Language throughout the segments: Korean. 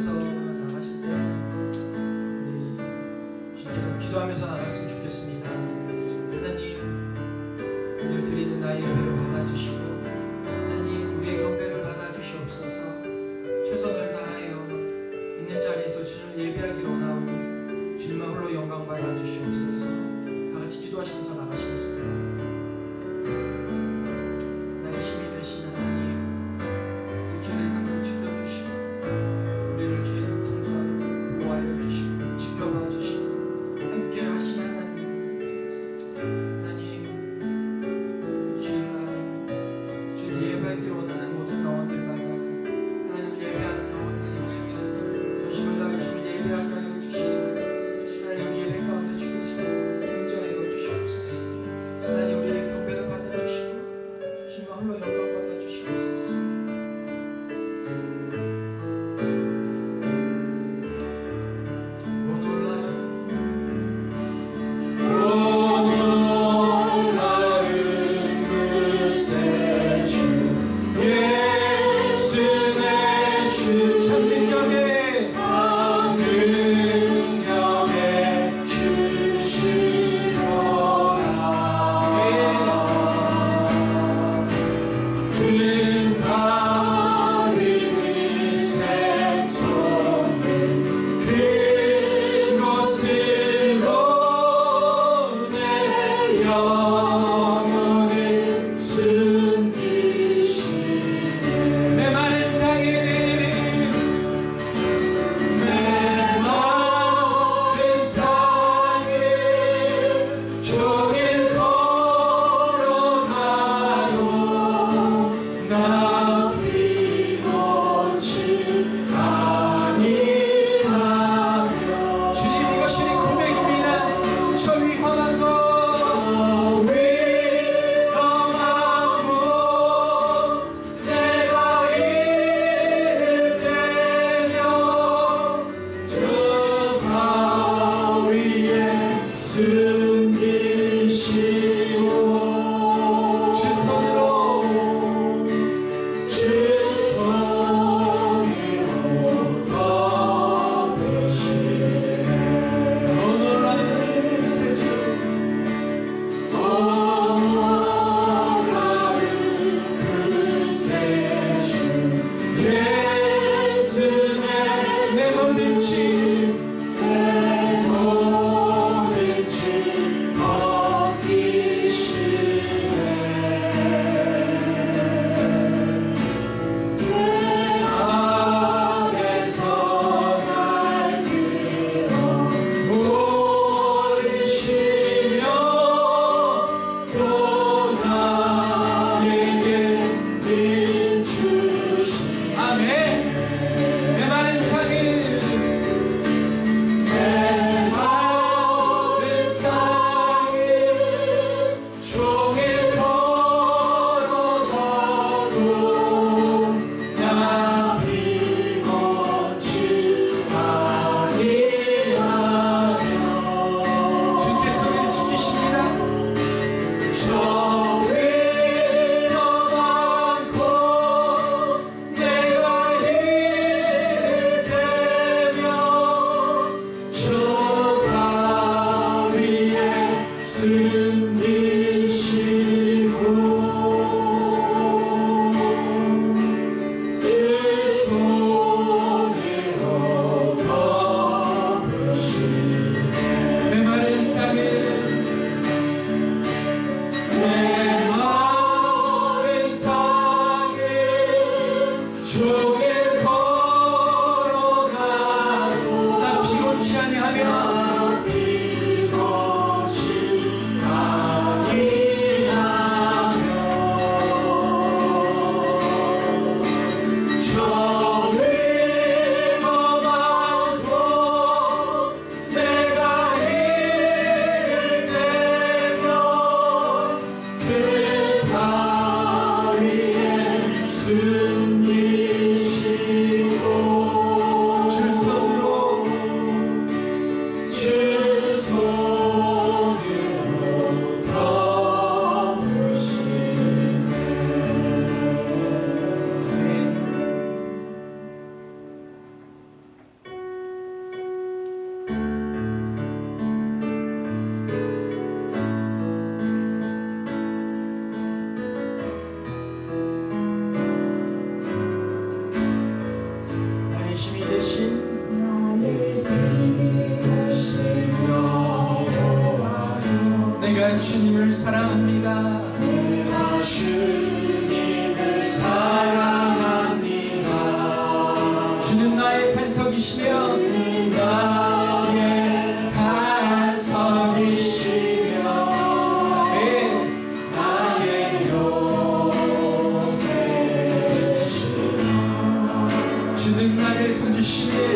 예배하면서 나가실 때 우리 주께 좀 기도하면서 나갔으면 좋겠습니다. 하나님, 오늘 드리는 나의 예배를 받아주시고 하나님, 우리의 경배를 받아주시옵소서. 최선을 다하여 있는 자리에서 주님을 예배하기로 나오니 주님만 홀로 영광 받아주시옵소서. 다 같이 기도하시면서 나가시겠습니다. 나의 힘이 되신 하나님, 이 주의 삶을 지켜주시고 우리를 주의 통도하여 보호하여 주시고 지켜봐 주시고 함께 하신 하나님, 주를 예배하기로 원하는 모든 영혼들마다 하나님을 예배하는 영혼들 전심을 다해 주를 예배하게 하여 주시고 하나님, 우리 예배 가운데 주께서 임재하여 주시옵소서. 내가 주님을 사랑합니다. 내가 주님을 사랑합니다. 주는 나의 반석이시며 나의 반석이시며 나의 요새시며 주는 나를 건지시네.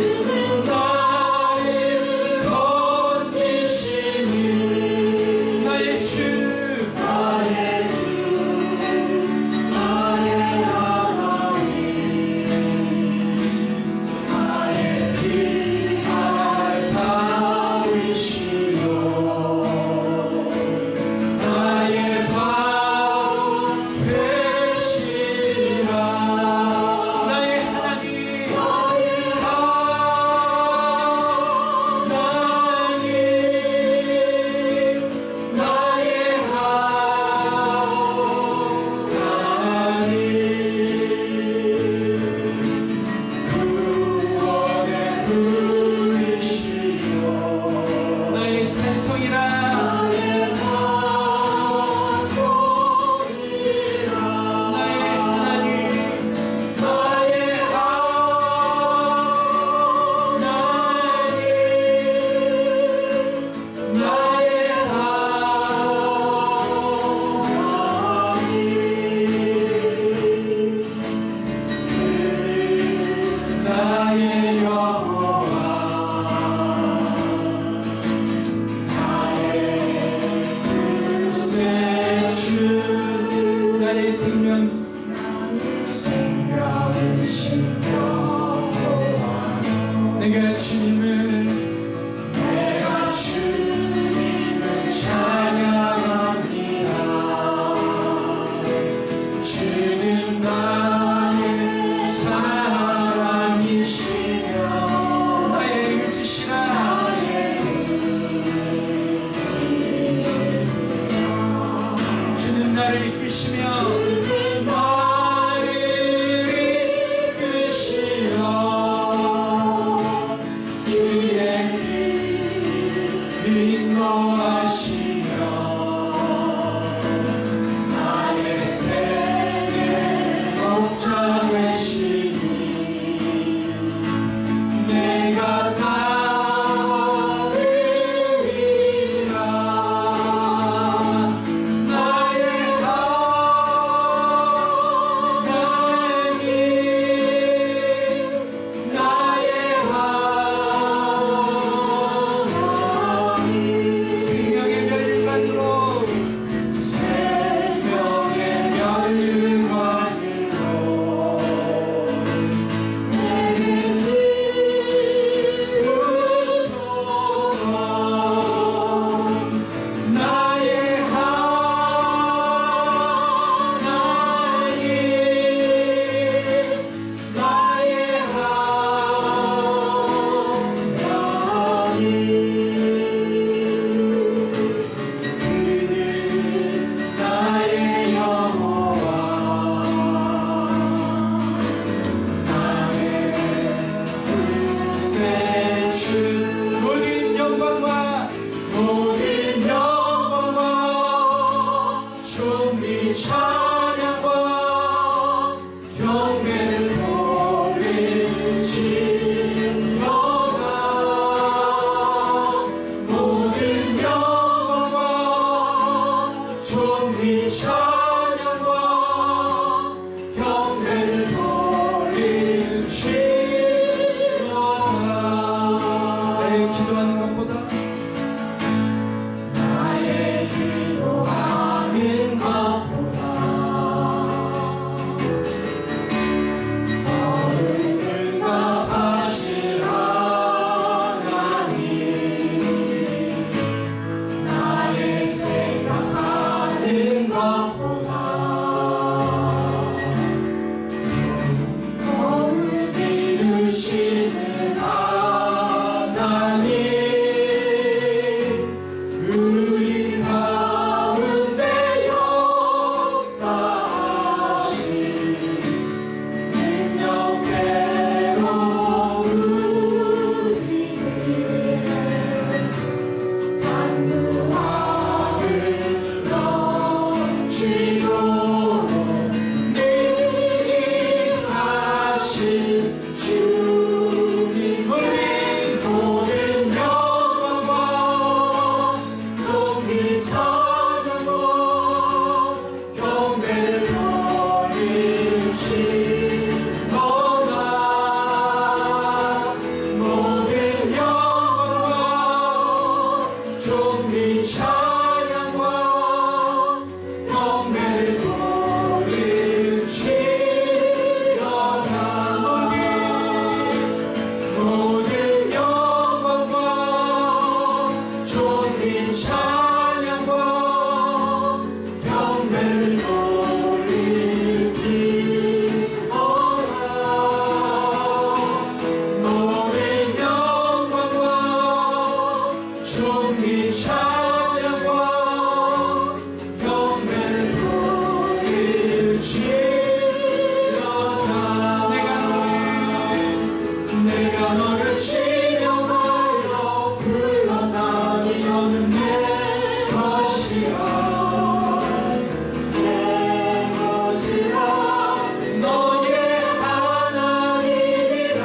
내가 주님을 찬양합니다. 주는 나의 사랑이시며 나의 의지시라. 주는 나를 이끄시며 찬양과 경배를 돌리시려다. 모든 영광과 존귀 찬양과 경배를 돌리시려다. 나의 기도하는 것보다 나의 기도하는 것보다 존귀 찬양과 경배를 돌릴지어다. 모든 영광과 존귀 찬양과 경배를 돌릴지어다. 모든 영광과 존귀 찬양과 경배를 돌릴지어다. 내가 너를 지명하여 불러나니 너는 내 것이라. 내 것이라. 너의 하나님이라.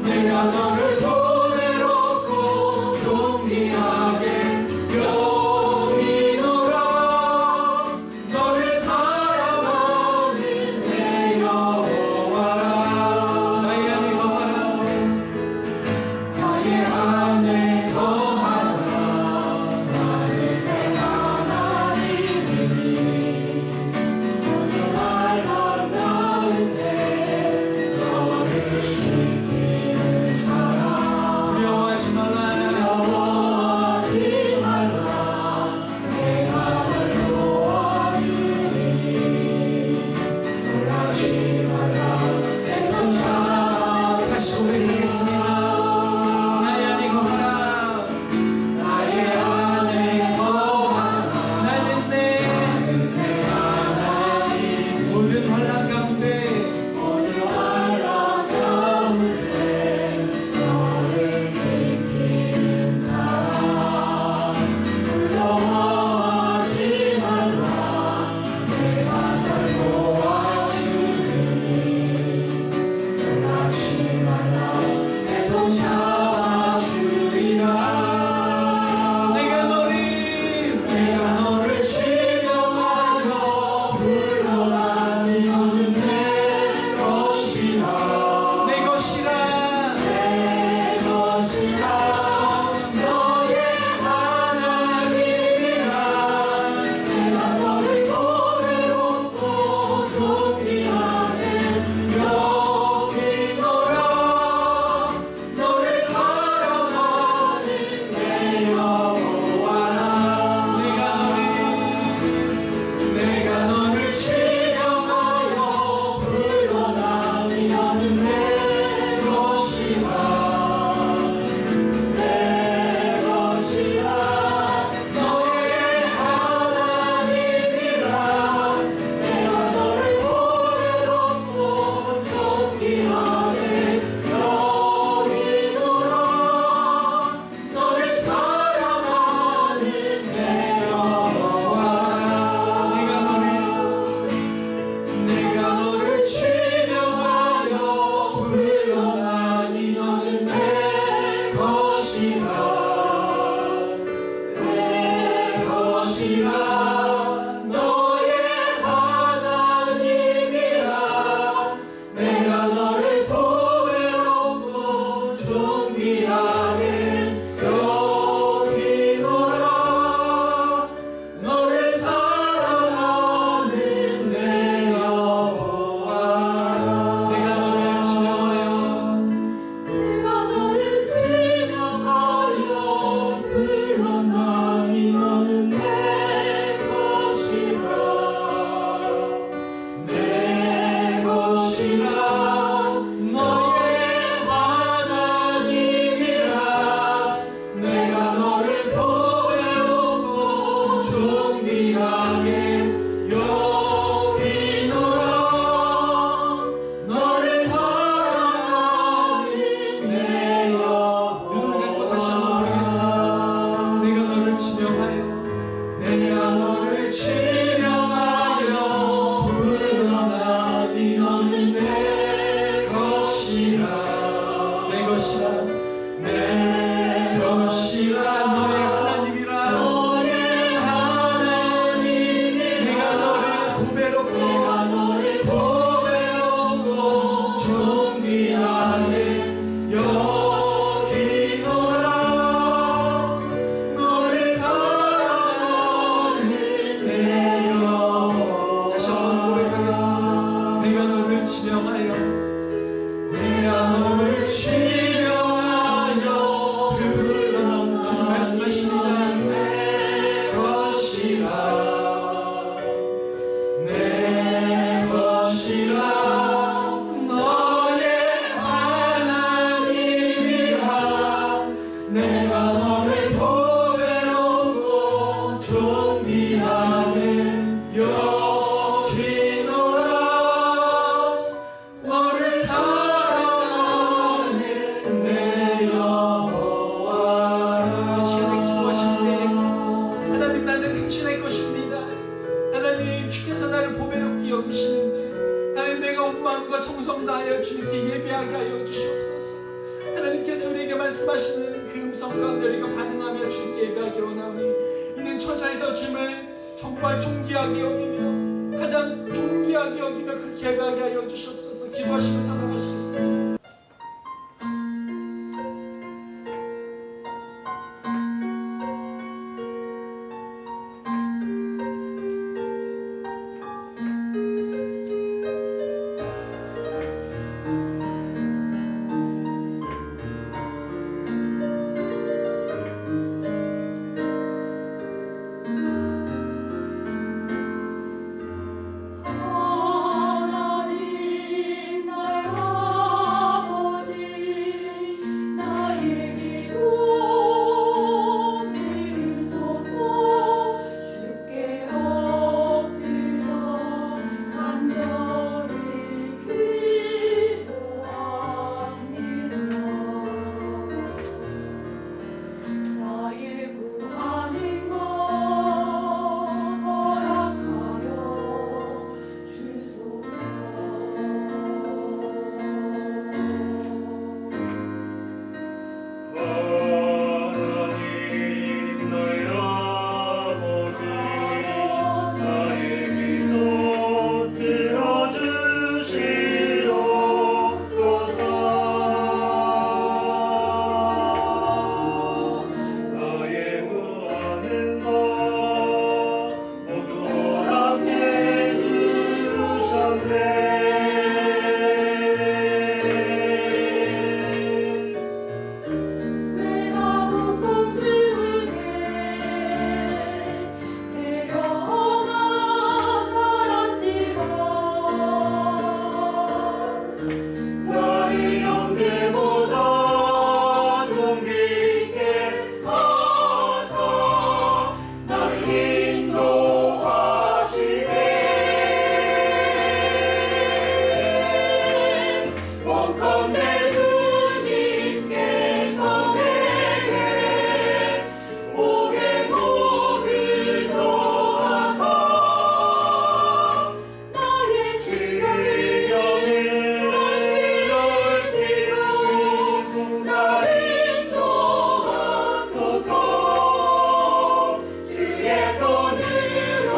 내가 너를 보배롭고 존귀하게 여기노라. 너를 사랑하는 내 여호와라. 나의 안에 거하라. 나의 안에 거하라. 나의 내 하나님이니 오늘 날 만나는데 너를 지키는 자라. 두려워하지 말라. 두려워하지 말라. 내가 널 도와주니 놀라지 말라. 내 손 잡아 다시 고백하겠습니다. 나의 안에 거하라. 나의 안에 거하라. 나는 내 내 하나님 모든 환난 가운데 오늘 환난 가운데 너를 지키는 자라. 두려워하지 말라. 내가 널 도와주니 놀라지 말라. 내 손 잡아주리라. 내가 너를 지명하여 불러나니 너는 내 것이라. 내 것이라. 내 것이라. 너의 하나님이라. 내가 너를 보배롭고 존귀하게 여기노라. 너를 사랑하는 내 여호와라. 내가 너를 지명하여 불러나니 너는 내 것이라. 내 것이라. 너의 하나님이라. 내가 너를 보배롭고 존귀하게 여기노라. 너를 사랑하는 내 여호와라. 내가 너를 지명하여 불러나니 너는 내 것이라. 내 것이라. 너의 하나님이라. 내가 너를 보배롭고 존귀하게 여기노라. 너를 사랑하는 내 여호와라. 내가 너를 지명하여 내가 너를 지명하여 불러나니 너는 내 것이라. 내 것이라. 너의 하나님이라. 내가 너를 보배롭고 존귀하게 여기노라. 너를 사랑하는 내 눈을 감고 다시 한번 부르겠습니다. 내가 너를 지명하여 내가 너를 지명하여 불러나니 너는 내 것이라. 내 것이라. 내 것이라. 너의 하나님이라. 너의 하나님이라. 내가 너를 보배롭고 내가 너를 보배롭고 존귀하게 여기노라. 말씀하시는 그 음성 가운데 우리가 반응하며 주님께 예배하기 원하오니 있는 천사에서 주님을 정말 존귀하게 여기며 가장 존귀하게 여기며 그렇게 예배하게 하여 주시옵소서. 기도하시면서 나가시겠습니다. 하나님 나의 아버지 나의 기도 들으소서 주께 엎드려 간절히 기도합니다. 나의 구하는 것 허락하여 주소서. 하나님 나의 아버지 나의 기도 들어주시옵소서. 나의 구하는 것 모두 허락해 주셨네. 내가 웃고 주게 태어나 살았지만 나를 형제보다 좀 깊게 하사 나를 인도하시네. 원컨대 주님께서 내게 복의 복을 더하사 나의 질병을 널리시고 나를 인도하소서. 주의 손으로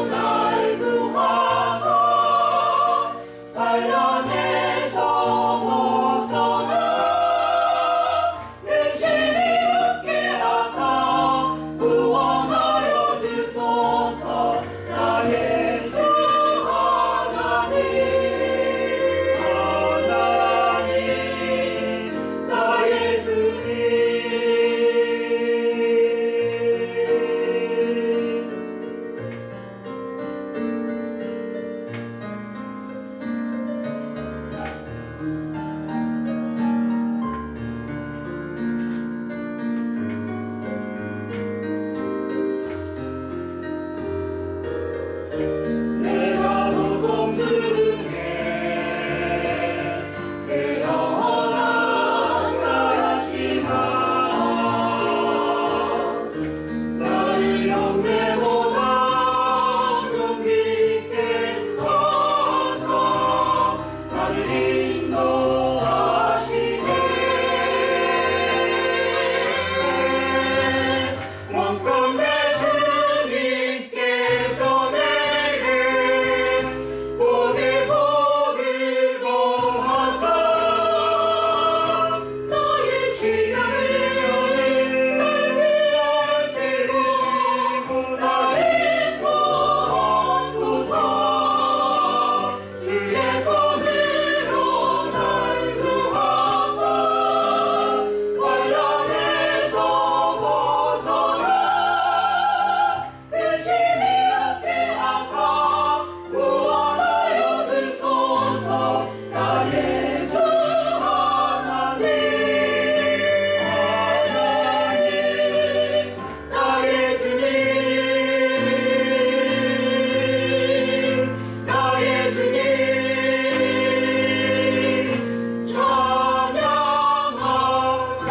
날 구하사 환난에서 벗어나 근심이 없게 하사 구원하여 주소서. 나의 주 하나님 하나님 나의 주님. 내가 보통 중에 태어나 자랐지만 나를 형제보다 좀 깊게 하사 나를 인도하시네. 원컨대 주님께서 내게 복의 복을 더하사 나의 질병을 날 세우시고 나를 인도하소서. 주의 손으로 날 구하사 환난에서 벗어나 근심이 없게 하사 구원하여 주소서. 나의 주 하나님 하나님 나의 주님 나의 주님 찬양하사.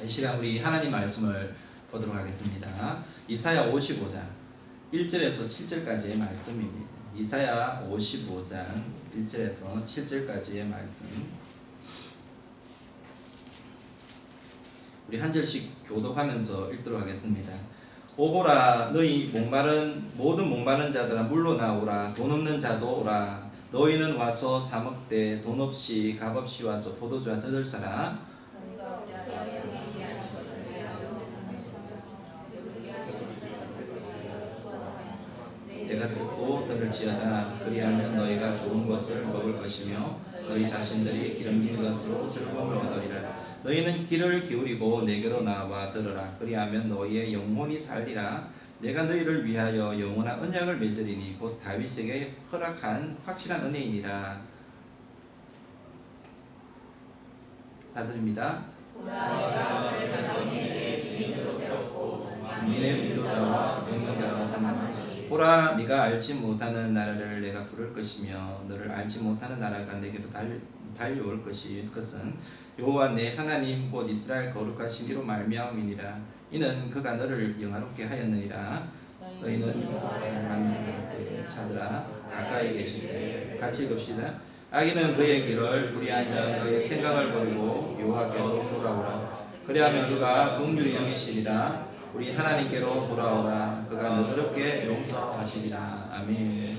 이 시간 우리 하나님 말씀을 보도록 하겠습니다. 이사야 55장 1절에서 7절까지의 말씀입니다. 이사야 55장 1절에서 7절까지의 말씀. 우리 한 절씩 교독하면서 읽도록 하겠습니다. 오호라 너희 모든 목마른 자들아 물로 나오라. 돈 없는 자도 오라. 너희는 와서 사 먹되 돈 없이 값 없이 와서 포도주와 젖을 사라. 내가 듣고 들을지어다. 그리하면 너희가 좋은 것을 먹을 것이며 너희 자신들이 기름진 것으로 즐거움을 얻으리라. 너희는 귀를 기울이고 내게로 나와 들으라. 그리하면 너희의 영혼이 살리라. 내가 너희를 위하여 영원한 언약을 맺으리니 곧 다윗에게 허락한 확실한 은혜이니라. 4절입니다. 만민의 인도자와 명령자로 삼아 보라 네가 알지 못하는 나라를 내가 부를 것이며 너를 알지 못하는 나라가 내게로 달려올 것은 여호와 내 하나님 곧 이스라엘 거룩하신 이로 말미암음이니라. 이는 그가 너를 영화롭게 하였느니라. 너희는 여호와를 만나는 자들아 가까이 계실 때 같이 읽읍시다. 악인은 그의 길을 불의하며 그의 생각을 버리고 여호와께로 돌아오라. 그리하면 그가 긍휼히 여기시리라. 우리 하나님께로 돌아오라. 그가 너그럽게 용서하시리라. 아멘.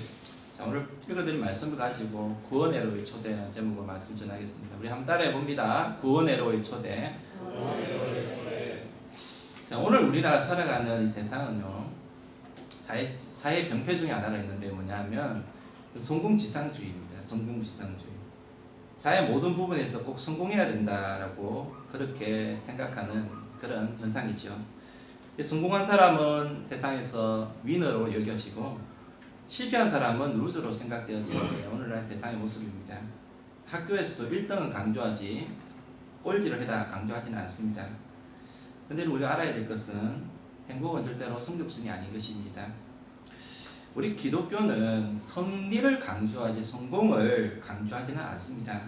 자, 오늘 읽어드린 말씀을 가지고 구원의로의 초대라는 제목으로 말씀 전하겠습니다. 우리 한번 따라해 봅니다. 구원의로의 초대. 자, 오늘 우리나라 살아가는 이 세상은요, 사회 병폐 중에 하나가 있는데 뭐냐면 성공지상주의입니다. 성공지상주의. 사회 모든 부분에서 꼭 성공해야 된다라고 그렇게 생각하는 그런 현상이죠. 성공한 사람은 세상에서 위너로 여겨지고 실패한 사람은 루저로 생각되어지는 게 오늘날 세상의 모습입니다. 학교에서도 1등은 강조하지 꼴찌를 해다 강조하지는 않습니다. 그런데 우리가 알아야 될 것은 행복은 절대로 성적순이 아닌 것입니다. 우리 기독교는 선리를 강조하지 성공을 강조하지는 않습니다.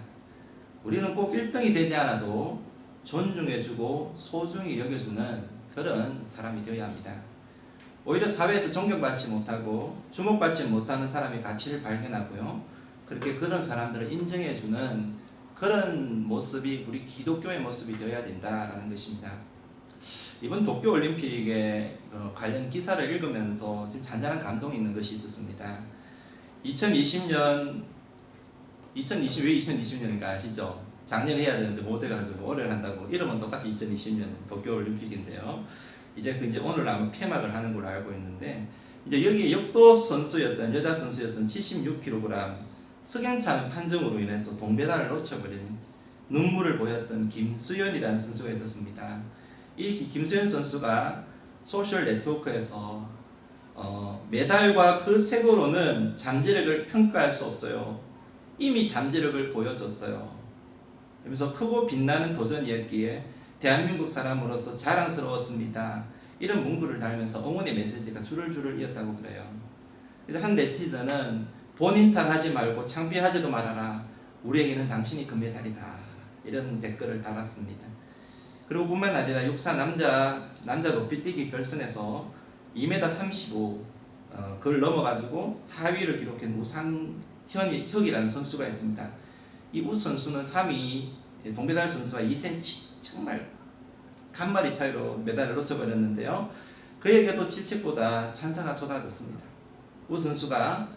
우리는 꼭 1등이 되지 않아도 존중해주고 소중히 여겨주는 그런 사람이 되어야 합니다. 오히려 사회에서 존경받지 못하고 주목받지 못하는 사람의 가치를 발견하고요. 그렇게 그런 사람들을 인정해주는 그런 모습이 우리 기독교의 모습이 되어야 된다는 것입니다. 이번 도쿄올림픽에 관련 기사를 읽으면서 좀 잔잔한 감동이 있는 것이 있었습니다. 2020년 왜 2020년인가 아시죠? 작년에 해야 되는데 못 해가지고 올해를 한다고. 이름은 똑같이 2020년 도쿄올림픽인데요. 이제 오늘 아마 폐막을 하는 걸로 알고 있는데, 이제 여기에 역도 선수였던 여자 선수였던 76kg 석영찬 판정으로 인해서 동메달을 놓쳐버린 눈물을 보였던 김수현이라는 선수가 있었습니다. 이 김수현 선수가 소셜 네트워크에서 메달과 그 색으로는 잠재력을 평가할 수 없어요. 이미 잠재력을 보여줬어요. 그래서 크고 빛나는 도전이었기에 대한민국 사람으로서 자랑스러웠습니다. 이런 문구를 달면서 응원의 메시지가 줄을 이었다고 그래요. 그래서 한 네티즌은 본인 탓하지 말고 창피하지도 말아라. 우리에게는 당신이 금메달이다. 이런 댓글을 달았습니다. 그리고 뿐만 아니라 육사 남자 높이뛰기 결선에서 2m35 그걸 넘어가지고 4위를 기록한 우상혁이라는 선수가 있습니다. 이 우 선수는 3위 동메달 선수와 2cm 정말 간마리 차이로 메달을 놓쳐버렸는데요. 그에게도 질책보다 찬사가 쏟아졌습니다. 우 선수가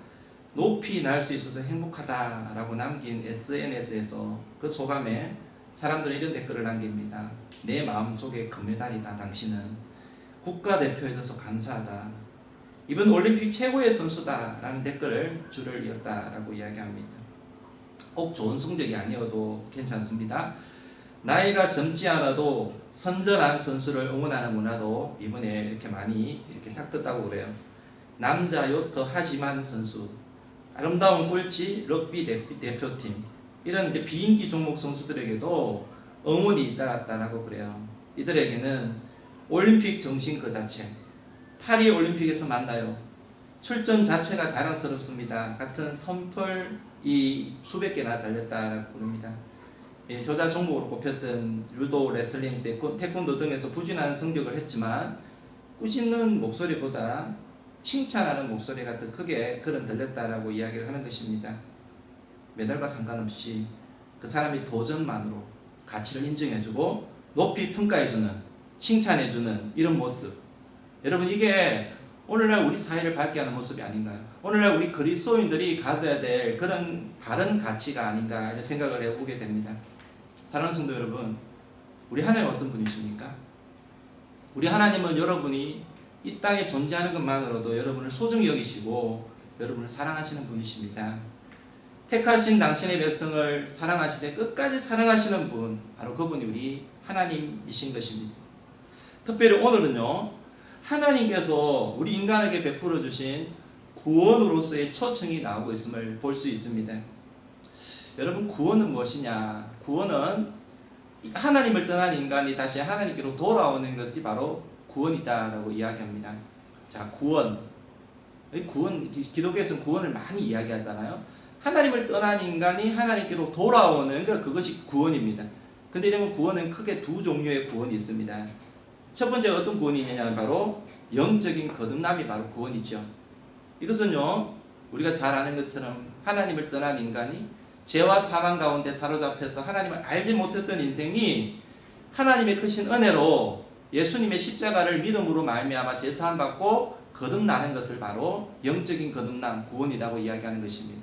높이 날 수 있어서 행복하다라고 남긴 SNS에서 그 소감에 사람들은 이런 댓글을 남깁니다. 내 마음속에 금메달이다. 당신은 국가대표해줘서 감사하다. 이번 올림픽 최고의 선수다라는 댓글을 줄을 이었다라고 이야기합니다. 꼭 좋은 성적이 아니어도 괜찮습니다. 나이가 젊지 않아도 선전한 선수를 응원하는 문화도 이번에 이렇게 많이 이렇게 싹떴다고 그래요. 남자 요트 하지만 선수, 아름다운 꼴찌 럭비 대표팀, 이런 이제 비인기 종목 선수들에게도 응원이 잇따랐다라고 그래요. 이들에게는 올림픽 정신 그 자체, 파리 올림픽에서 만나요. 출전 자체가 자랑스럽습니다. 같은 선풀이 수백 개나 달렸다라고 그럽니다. 효자 종목으로 꼽혔던 유도, 레슬링, 태권도 등에서 부진한 성적을 했지만 꾸짖는 목소리보다 칭찬하는 목소리가 더 크게 그런 들렸다라고 이야기를 하는 것입니다. 메달과 상관없이 그 사람이 도전만으로 가치를 인정해주고 높이 평가해주는, 칭찬해주는 이런 모습. 여러분, 이게 오늘날 우리 사회를 밝게 하는 모습이 아닌가요? 오늘날 우리 그리스도인들이 가져야 될 그런 바른 가치가 아닌가 이런 생각을 해보게 됩니다. 사랑하는 성도 여러분, 우리 하나님은 어떤 분이십니까? 우리 하나님은 여러분이 이 땅에 존재하는 것만으로도 여러분을 소중히 여기시고 여러분을 사랑하시는 분이십니다. 택하신 당신의 백성을 사랑하시되 끝까지 사랑하시는 분, 바로 그분이 우리 하나님이신 것입니다. 특별히 오늘은요, 하나님께서 우리 인간에게 베풀어 주신 구원으로서의 초청이 나오고 있음을 볼 수 있습니다. 여러분, 구원은 무엇이냐? 구원은 하나님을 떠난 인간이 다시 하나님께로 돌아오는 것이 바로 구원이다라고 이야기합니다. 자, 구원. 기독교에서는 구원을 많이 이야기하잖아요. 하나님을 떠난 인간이 하나님께로 돌아오는 그것이 구원입니다. 근데 이러면 구원은 크게 두 종류의 구원이 있습니다. 첫 번째 어떤 구원이 있느냐면 바로 영적인 거듭남이 바로 구원이죠. 이것은요, 우리가 잘 아는 것처럼 하나님을 떠난 인간이 죄와 사망 가운데 사로잡혀서 하나님을 알지 못했던 인생이 하나님의 크신 은혜로 예수님의 십자가를 믿음으로 말미암아 제사함 받고 거듭나는 것을 바로 영적인 거듭남, 구원이라고 이야기하는 것입니다.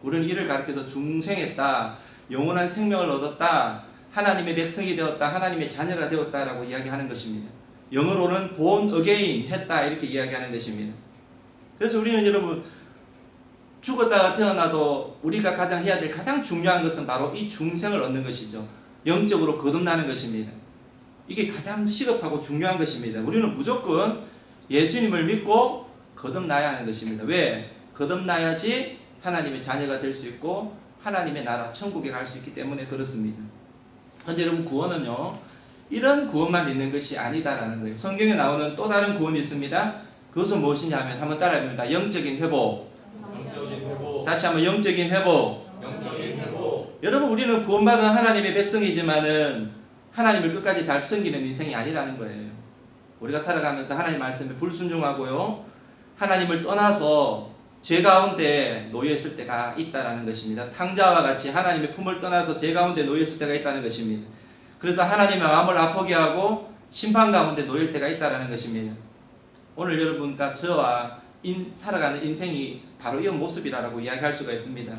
우리는 이를 가르쳐서 중생했다, 영원한 생명을 얻었다, 하나님의 백성이 되었다, 하나님의 자녀가 되었다라고 이야기하는 것입니다. 영어로는 born again 했다 이렇게 이야기하는 것입니다. 그래서 우리는 여러분, 죽었다가 태어나도 우리가 가장 해야 될 가장 중요한 것은 바로 이 중생을 얻는 것이죠. 영적으로 거듭나는 것입니다. 이게 가장 시급하고 중요한 것입니다. 우리는 무조건 예수님을 믿고 거듭나야 하는 것입니다. 왜? 거듭나야지 하나님의 자녀가 될 수 있고 하나님의 나라 천국에 갈 수 있기 때문에 그렇습니다. 그런데 여러분, 구원은요, 이런 구원만 있는 것이 아니다라는 거예요. 성경에 나오는 또 다른 구원이 있습니다. 그것은 무엇이냐면 한번 따라해봅니다. 영적인 회복. 다시 한번 영적인 회복. 여러분, 우리는 구원받은 하나님의 백성이지만은 하나님을 끝까지 잘 섬기는 인생이 아니라는 거예요. 우리가 살아가면서 하나님 말씀에 불순종하고요, 하나님을 떠나서 죄 가운데 놓여있을 때가 있다라는 것입니다. 탕자와 같이 하나님의 품을 떠나서 죄 가운데 놓여있을 때가 있다는 것입니다. 그래서 하나님의 마음을 아프게 하고 심판 가운데 놓일 때가 있다라는 것입니다. 오늘 여러분과 저와 살아가는 인생이 바로 이 모습이라고 이야기할 수가 있습니다.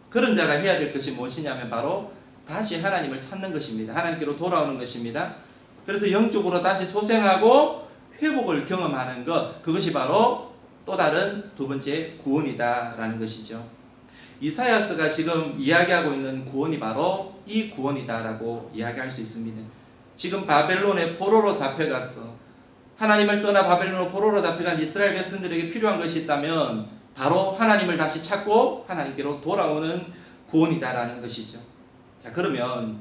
그런 자가 해야 될 것이 무엇이냐면 바로 다시 하나님을 찾는 것입니다. 하나님께로 돌아오는 것입니다. 그래서 영적으로 다시 소생하고 회복을 경험하는 것, 그것이 바로 또 다른 두 번째 구원이다라는 것이죠. 이사야서가 지금 이야기하고 있는 구원이 바로 이 구원이다라고 이야기할 수 있습니다. 지금 바벨론의 포로로 잡혀갔어. 하나님을 떠나 바벨론으로 포로로 잡혀간 이스라엘 백성들에게 필요한 것이 있다면 바로 하나님을 다시 찾고 하나님께로 돌아오는 구원이다라는 것이죠. 자, 그러면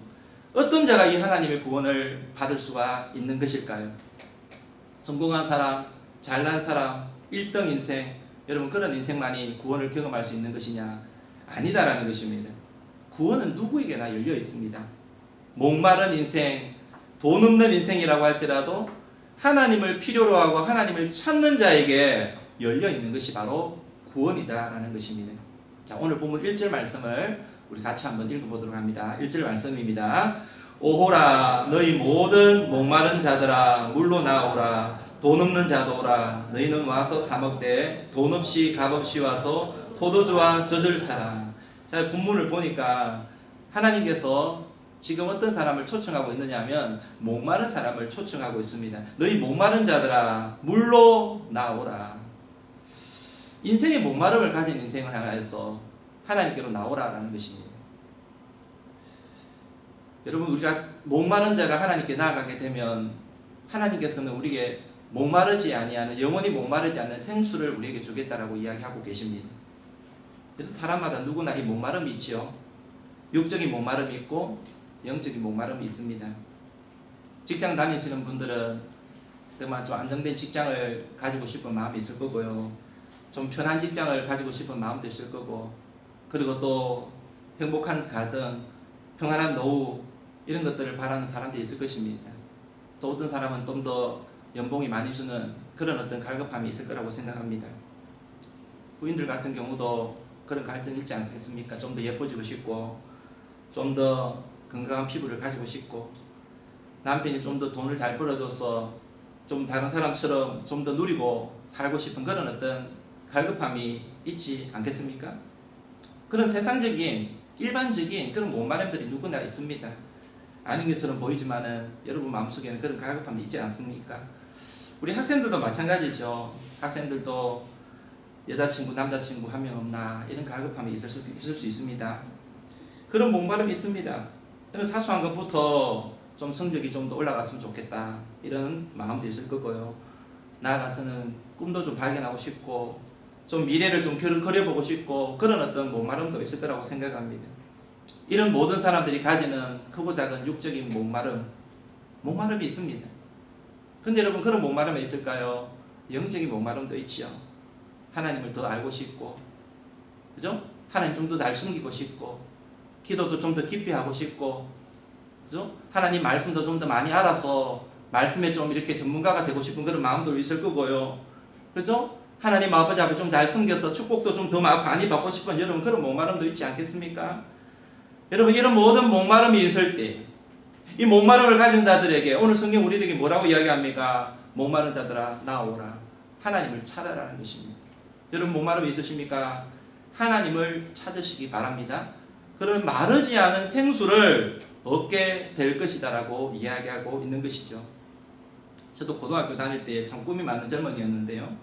어떤 자가 이 하나님의 구원을 받을 수가 있는 것일까요? 성공한 사람, 잘난 사람, 1등 인생, 여러분 그런 인생만이 구원을 경험할 수 있는 것이냐? 아니다라는 것입니다. 구원은 누구에게나 열려 있습니다. 목마른 인생, 돈 없는 인생이라고 할지라도 하나님을 필요로 하고 하나님을 찾는 자에게 열려 있는 것이 바로 구원이다라는 것입니다. 자, 오늘 본문 1절 말씀을 우리 같이 한번 읽어보도록 합니다. 1절 말씀입니다. 오호라, 너희 모든 목마른 자들아 물로 나오라. 돈 없는 자도 오라. 너희는 와서 사 먹되 돈 없이 값 없이 와서 포도주와 젖을 사라. 자, 본문을 보니까 하나님께서 지금 어떤 사람을 초청하고 있느냐 하면 목마른 사람을 초청하고 있습니다. 너희 목마른 자들아 물로 나오라. 인생의 목마름을 가진 인생을 향해서 하나님께로 나오라라는 것입니다. 여러분, 우리가 목마른 자가 하나님께 나아가게 되면 하나님께서는 우리에게 목마르지 아니하는, 영원히 목마르지 않는 생수를 우리에게 주겠다라고 이야기하고 계십니다. 그래서 사람마다 누구나 이 목마름이 있죠. 육적인 목마름이 있고 영적인 목마름이 있습니다. 직장 다니시는 분들은 정말 좀 안정된 직장을 가지고 싶은 마음이 있을 거고요. 좀 편한 직장을 가지고 싶은 마음도 있을 거고, 그리고 또 행복한 가정, 평안한 노후 이런 것들을 바라는 사람들이 있을 것입니다. 또 어떤 사람은 좀 더 연봉이 많이 주는 그런 어떤 갈급함이 있을 거라고 생각합니다. 부인들 같은 경우도 그런 갈증이 있지 않습니까? 좀 더 예뻐지고 싶고, 좀 더 건강한 피부를 가지고 싶고, 남편이 좀 더 돈을 잘 벌어줘서 좀 다른 사람처럼 좀 더 누리고 살고 싶은 그런 어떤 갈급함이 있지 않겠습니까? 그런 세상적인 일반적인 그런 목마름들이 누구나 있습니다. 아닌 것처럼 보이지만은 여러분 마음속에는 그런 갈급함이 있지 않습니까? 우리 학생들도 마찬가지죠. 학생들도 여자친구, 남자친구 한 명 없나 이런 갈급함이 있을 수 있습니다. 그런 목마름이 있습니다. 그런 사소한 것부터 좀 성적이 좀 더 올라갔으면 좋겠다 이런 마음도 있을 거고요. 나아가서는 꿈도 좀 발견하고 싶고 좀 미래를 좀 그려보고 싶고 그런 어떤 목마름도 있을 거라고 생각합니다. 이런 모든 사람들이 가지는 크고 작은 육적인 목마름이 있습니다. 근데 여러분 그런 목마름이 있을까요? 영적인 목마름도 있죠. 하나님을 더 알고 싶고, 그죠? 하나님 좀 더 잘 숨기고 싶고, 기도도 좀 더 깊이 하고 싶고, 그죠? 하나님 말씀도 좀 더 많이 알아서 말씀에 좀 이렇게 전문가가 되고 싶은 그런 마음도 있을 거고요. 그죠? 하나님 아버지 앞에 좀 잘 숨겨서 축복도 좀 더 많이 받고 싶은 여러분 그런 목마름도 있지 않겠습니까? 여러분 이런 모든 목마름이 있을 때 이 목마름을 가진 자들에게 오늘 성경 우리에게 뭐라고 이야기합니까? 목마른 자들아 나오라. 하나님을 찾아라는 것입니다. 여러분 목마름이 있으십니까? 하나님을 찾으시기 바랍니다. 그런 마르지 않은 생수를 얻게 될 것이다 라고 이야기하고 있는 것이죠. 저도 고등학교 다닐 때 참 꿈이 많은 젊은이였는데요.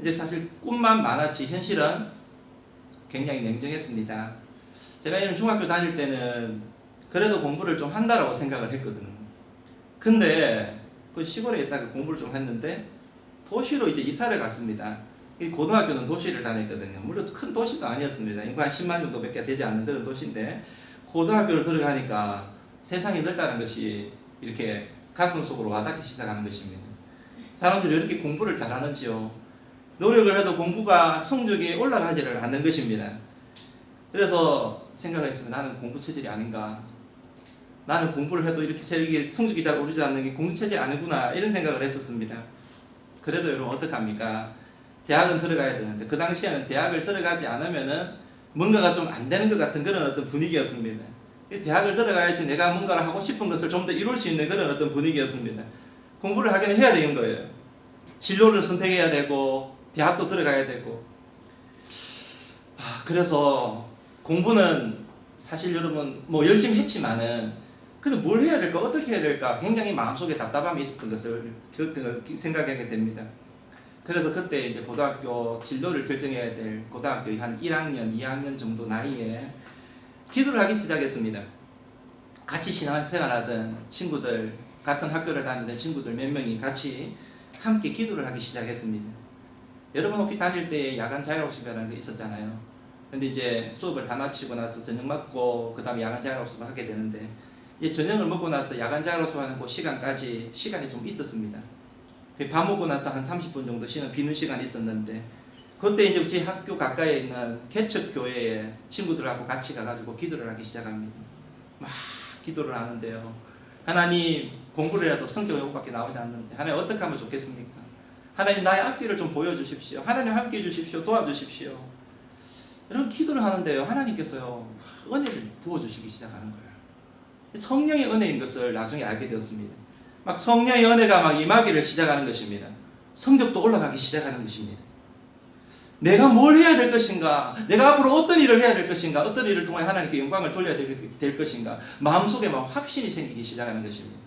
이제 사실 꿈만 많았지 현실은 굉장히 냉정했습니다. 제가 이런 중학교 다닐 때는 그래도 공부를 좀 한다라고 생각을 했거든요. 근데 그 시골에 있다가 공부를 좀 했는데 도시로 이제 이사를 갔습니다. 이 고등학교는 도시를 다녔거든요. 물론 큰 도시도 아니었습니다. 인구 한 10만 정도밖에 되지 않는 그런 도시인데 고등학교를 들어가니까 세상이 넓다는 것이 이렇게 가슴 속으로 와닿기 시작하는 것입니다. 사람들이 왜 이렇게 공부를 잘하는지요. 노력을 해도 공부가 성적이 올라가지를 않는 것입니다. 그래서 생각했습니다. 나는 공부 체질이 아닌가. 나는 공부를 해도 이렇게 성적이 잘 오르지 않는 게 공부 체질이 아니구나. 이런 생각을 했었습니다. 그래도 여러분 어떡합니까? 대학은 들어가야 되는데 그 당시에는 대학을 들어가지 않으면은 뭔가가 좀 안 되는 것 같은 그런 어떤 분위기였습니다. 대학을 들어가야지 내가 뭔가를 하고 싶은 것을 좀 더 이룰 수 있는 그런 어떤 분위기였습니다. 공부를 하기는 해야 되는 거예요. 진로를 선택해야 되고 대학도 들어가야 되고. 그래서 공부는 사실 여러분 뭐 열심히 했지만은 근데 뭘 해야 될까 어떻게 해야 될까 굉장히 마음속에 답답함이 있었던 것을 생각하게 됩니다. 그래서 그때 이제 고등학교 진로를 결정해야 될 고등학교 한 1학년, 2학년 정도 나이에 기도를 하기 시작했습니다. 같이 신앙생활하던 친구들, 같은 학교를 다니던 친구들 몇 명이 같이 함께 기도를 하기 시작했습니다. 여러분 혹시 다닐 때 야간 자율학습이라는 게 있었잖아요. 근데 이제 수업을 다 마치고 나서 저녁 먹고 그 다음에 야간 자율학습을 하게 되는데 이 저녁을 먹고 나서 야간 자율학습하는 그 시간까지 시간이 좀 있었습니다. 밥 먹고 나서 한 30분 정도 비는 시간이 있었는데 그때 이제 제 학교 가까이에 있는 개척교회에 친구들하고 같이 가가지고 기도를 하기 시작합니다. 막 기도를 하는데요. 하나님 공부를 해도 성적 요구밖에 나오지 않는데 하나님 어떻게 하면 좋겠습니까? 하나님 나의 앞길을 좀 보여주십시오. 하나님 함께 해주십시오. 도와주십시오. 이런 기도를 하는데요. 하나님께서요 은혜를 부어주시기 시작하는 거예요. 성령의 은혜인 것을 나중에 알게 되었습니다. 막 성령의 은혜가 막 임하기를 시작하는 것입니다. 성적도 올라가기 시작하는 것입니다. 내가 뭘 해야 될 것인가? 내가 앞으로 어떤 일을 해야 될 것인가? 어떤 일을 통해 하나님께 영광을 돌려야 될 것인가? 마음속에 막 확신이 생기기 시작하는 것입니다.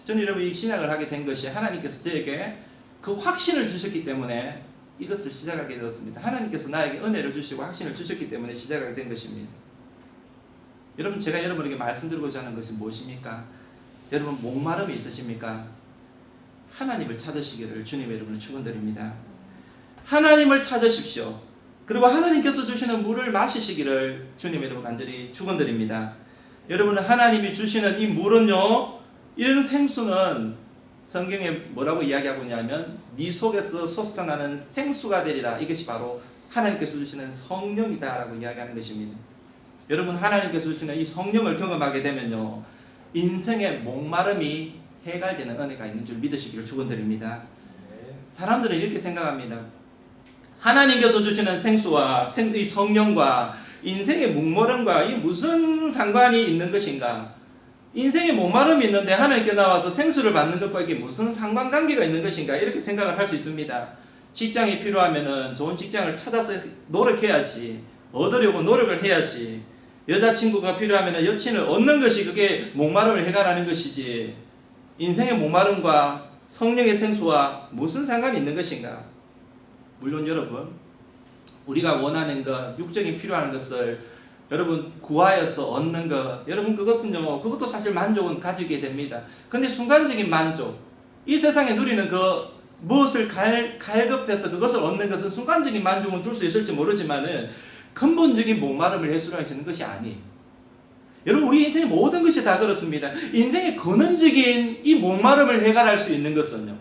저는 여러분 이 신약을 하게 된 것이 하나님께서 저에게 그 확신을 주셨기 때문에 이것을 시작하게 되었습니다. 하나님께서 나에게 은혜를 주시고 확신을 주셨기 때문에 시작하게 된 것입니다. 여러분 제가 여러분에게 말씀드리고자 하는 것이 무엇입니까? 여러분 목마름이 있으십니까? 하나님을 찾으시기를 주님의 이름으로 축원드립니다. 하나님을 찾으십시오. 그리고 하나님께서 주시는 물을 마시시기를 주님의 이름으로 간절히 축원드립니다. 여러분은 하나님이 주시는 이 물은요, 이런 생수는 성경에 뭐라고 이야기하고 있냐면 네 속에서 솟아나는 생수가 되리라. 이것이 바로 하나님께서 주시는 성령이다라고 이야기하는 것입니다. 여러분 하나님께서 주시는 이 성령을 경험하게 되면요, 인생의 목마름이 해갈되는 은혜가 있는 줄 믿으시기를 축원드립니다. 사람들은 이렇게 생각합니다. 하나님께서 주시는 생수와 이 성령과 인생의 목마름과 이 무슨 상관이 있는 것인가? 인생의 목마름이 있는데 하나님께 나와서 생수를 받는 것과 이게 무슨 상관관계가 있는 것인가? 이렇게 생각을 할 수 있습니다. 직장이 필요하면은 좋은 직장을 찾아서 노력해야지. 얻으려고 노력을 해야지. 여자친구가 필요하면은 여친을 얻는 것이 그게 목마름을 해결하는 것이지. 인생의 목마름과 성령의 생수와 무슨 상관이 있는 것인가? 물론 여러분, 우리가 원하는 것, 육적인 필요한 것을 여러분 구하여서 얻는 것, 여러분 그것은요, 그것도 사실 만족은 가지게 됩니다. 근데 순간적인 만족, 이 세상에 누리는 그 무엇을 갈급해서 그것을 얻는 것은 순간적인 만족은 줄 수 있을지 모르지만은 근본적인 목마름을 해소하시는 것이 아니에요. 여러분, 우리 인생의 모든 것이 다 그렇습니다. 인생의 근원적인 이 목마름을 해결할 수 있는 것은요,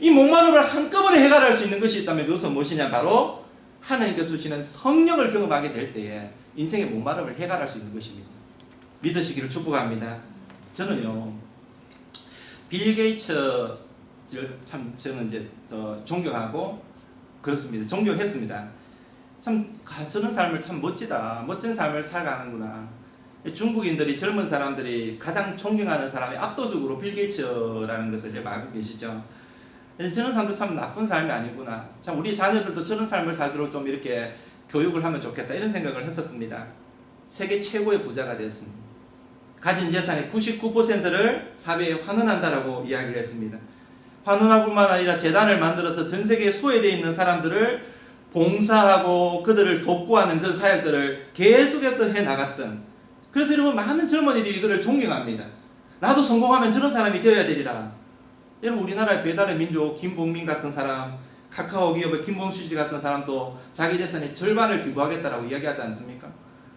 이 목마름을 한꺼번에 해결할 수 있는 것이 있다면 그것은 무엇이냐? 바로 하나님께서 주시는 성령을 경험하게 될 때에 인생의 목마름을 해결할 수 있는 것입니다. 믿으시기를 축복합니다. 저는요, 빌 게이츠를 참 저는 이제 존경하고 그렇습니다. 존경했습니다. 참 저런 삶을 참 멋지다, 멋진 삶을 살아가는구나. 중국인들이, 젊은 사람들이 가장 존경하는 사람이 압도적으로 빌 게이츠라는 것을 이제 알고 계시죠. 저런 사람도 참 나쁜 삶이 아니구나. 참 우리 자녀들도 저런 삶을 살도록 좀 이렇게 교육을 하면 좋겠다, 이런 생각을 했었습니다. 세계 최고의 부자가 되었습니다. 가진 재산의 99%를 사회에 환원한다라고 이야기를 했습니다. 환원할 뿐만 아니라 재단을 만들어서 전 세계에 소외되어 있는 사람들을 봉사하고 그들을 돕고 하는 그 사역들을 계속해서 해나갔던, 그래서 여러분 많은 젊은이들이 이거를 존경합니다. 나도 성공하면 저런 사람이 되어야 되리라. 여러분, 우리나라의 배달의 민족 김봉민 같은 사람, 카카오 기업의 김봉수 씨 같은 사람도 자기 재산의 절반을 기부하겠다라고 이야기하지 않습니까?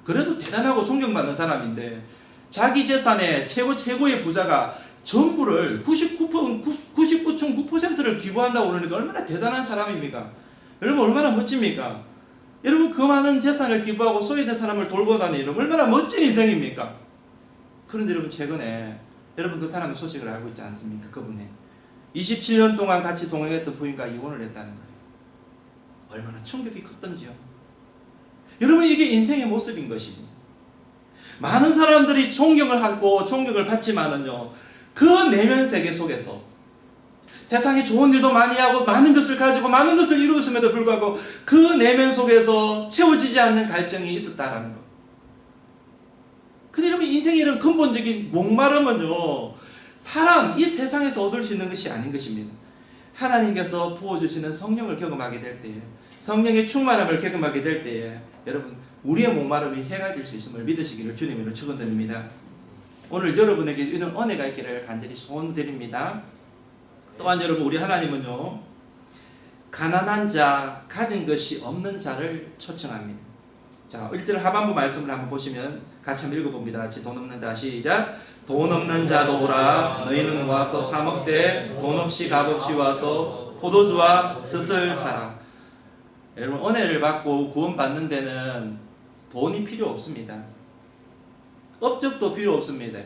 그래도 대단하고 존경받는 사람인데 자기 재산의 최고의 부자가 전부를 99.9%를 기부한다고 그러니까 얼마나 대단한 사람입니까? 여러분, 얼마나 멋집니까? 여러분, 그 많은 재산을 기부하고 소외된 사람을 돌보 다니는 여러분, 얼마나 멋진 인생입니까? 그런데 여러분, 최근에 여러분 그 사람의 소식을 알고 있지 않습니까? 그분이 27년 동안 같이 동행했던 부인과 이혼을 했다는 거예요. 얼마나 충격이 컸던지요. 여러분, 이게 인생의 모습인 것입니다. 많은 사람들이 존경을 하고 존경을 받지만은요, 그 내면 세계 속에서 세상에 좋은 일도 많이 하고 많은 것을 가지고 많은 것을 이루었음에도 불구하고 그 내면 속에서 채워지지 않는 갈증이 있었다라는 것. 근데 여러분, 인생의 이런 근본적인 목마름은요, 사람, 이 세상에서 얻을 수 있는 것이 아닌 것입니다. 하나님께서 부어주시는 성령을 경험하게 될 때에, 성령의 충만함을 경험하게 될 때에 여러분, 우리의 목마름이 해결될 수 있음을 믿으시기를 주님으로 축원드립니다. 오늘 여러분에게 이런 은혜가 있기를 간절히 소원드립니다. 또한 여러분, 우리 하나님은요, 가난한 자, 가진 것이 없는 자를 초청합니다. 자, 1절 하반부 말씀을 한번 보시면 같이 한번 읽어봅니다. 같이 돈 없는 자, 시작. 돈 없는 자도 오라. 너희는 와서 사 먹되 돈 없이 값없이 와서 포도주와 젖을 사라. 여러분, 은혜를 받고 구원받는 데는 돈이 필요 없습니다. 업적도 필요 없습니다.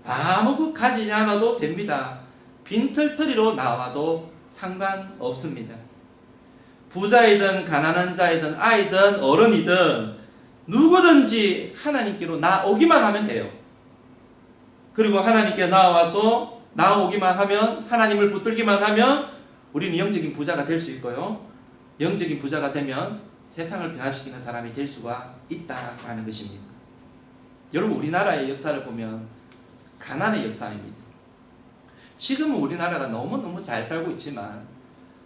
아무 가지지 않아도 됩니다. 빈털터리로 나와도 상관없습니다. 부자이든 가난한 자이든 아이든 어른이든 누구든지 하나님께로 나오기만 하면 돼요. 그리고 하나님께 나오기만 하면, 하나님을 붙들기만 하면 우리는 영적인 부자가 될 수 있고요, 영적인 부자가 되면 세상을 변화시키는 사람이 될 수가 있다라는 것입니다. 여러분, 우리나라의 역사를 보면 가난의 역사입니다. 지금은 우리나라가 너무너무 잘 살고 있지만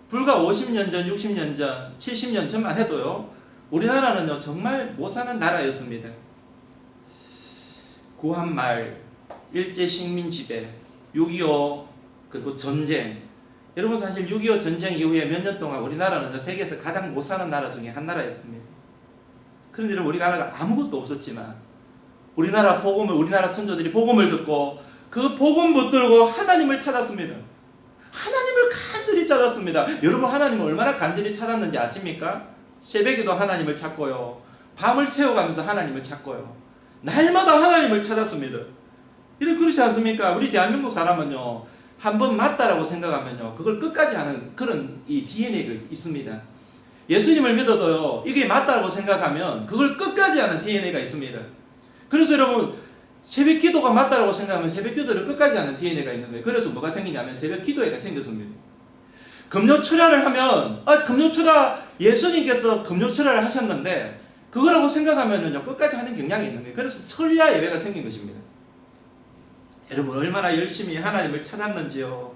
불과 50년 전, 60년 전, 70년 전만 해도요, 우리나라는요 정말 못 사는 나라였습니다. 구한말, 일제식민지배, 6.25 그리고 전쟁. 여러분, 사실 6.25 전쟁 이후에 몇 년 동안 우리나라는 세계에서 가장 못 사는 나라 중에 한 나라였습니다. 그런데 우리나라가 아무것도 없었지만 우리나라 선조들이 복음을 듣고 그 복음 붙들고 하나님을 찾았습니다. 하나님을 간절히 찾았습니다. 여러분, 하나님을 얼마나 간절히 찾았는지 아십니까? 새벽에도 하나님을 찾고요, 밤을 새워가면서 하나님을 찾고요, 날마다 하나님을 찾았습니다. 이런 그렇지 않습니까? 우리 대한민국 사람은요, 한번 맞다라고 생각하면요, 그걸 끝까지 하는 그런 이 DNA가 있습니다. 예수님을 믿어도요, 이게 맞다고 생각하면 그걸 끝까지 하는 DNA가 있습니다. 그래서 여러분, 새벽 기도가 맞다고 생각하면 새벽 기도를 끝까지 하는 DNA가 있는 거예요. 그래서 뭐가 생기냐면 새벽 기도회가 생겼습니다. 금요철야를 하면, 금요철야, 예수님께서 금요철야를 하셨는데, 그거라고 생각하면은요, 끝까지 하는 경향이 있는 거예요. 그래서 설야 예배가 생긴 것입니다. 여러분, 얼마나 열심히 하나님을 찾았는지요.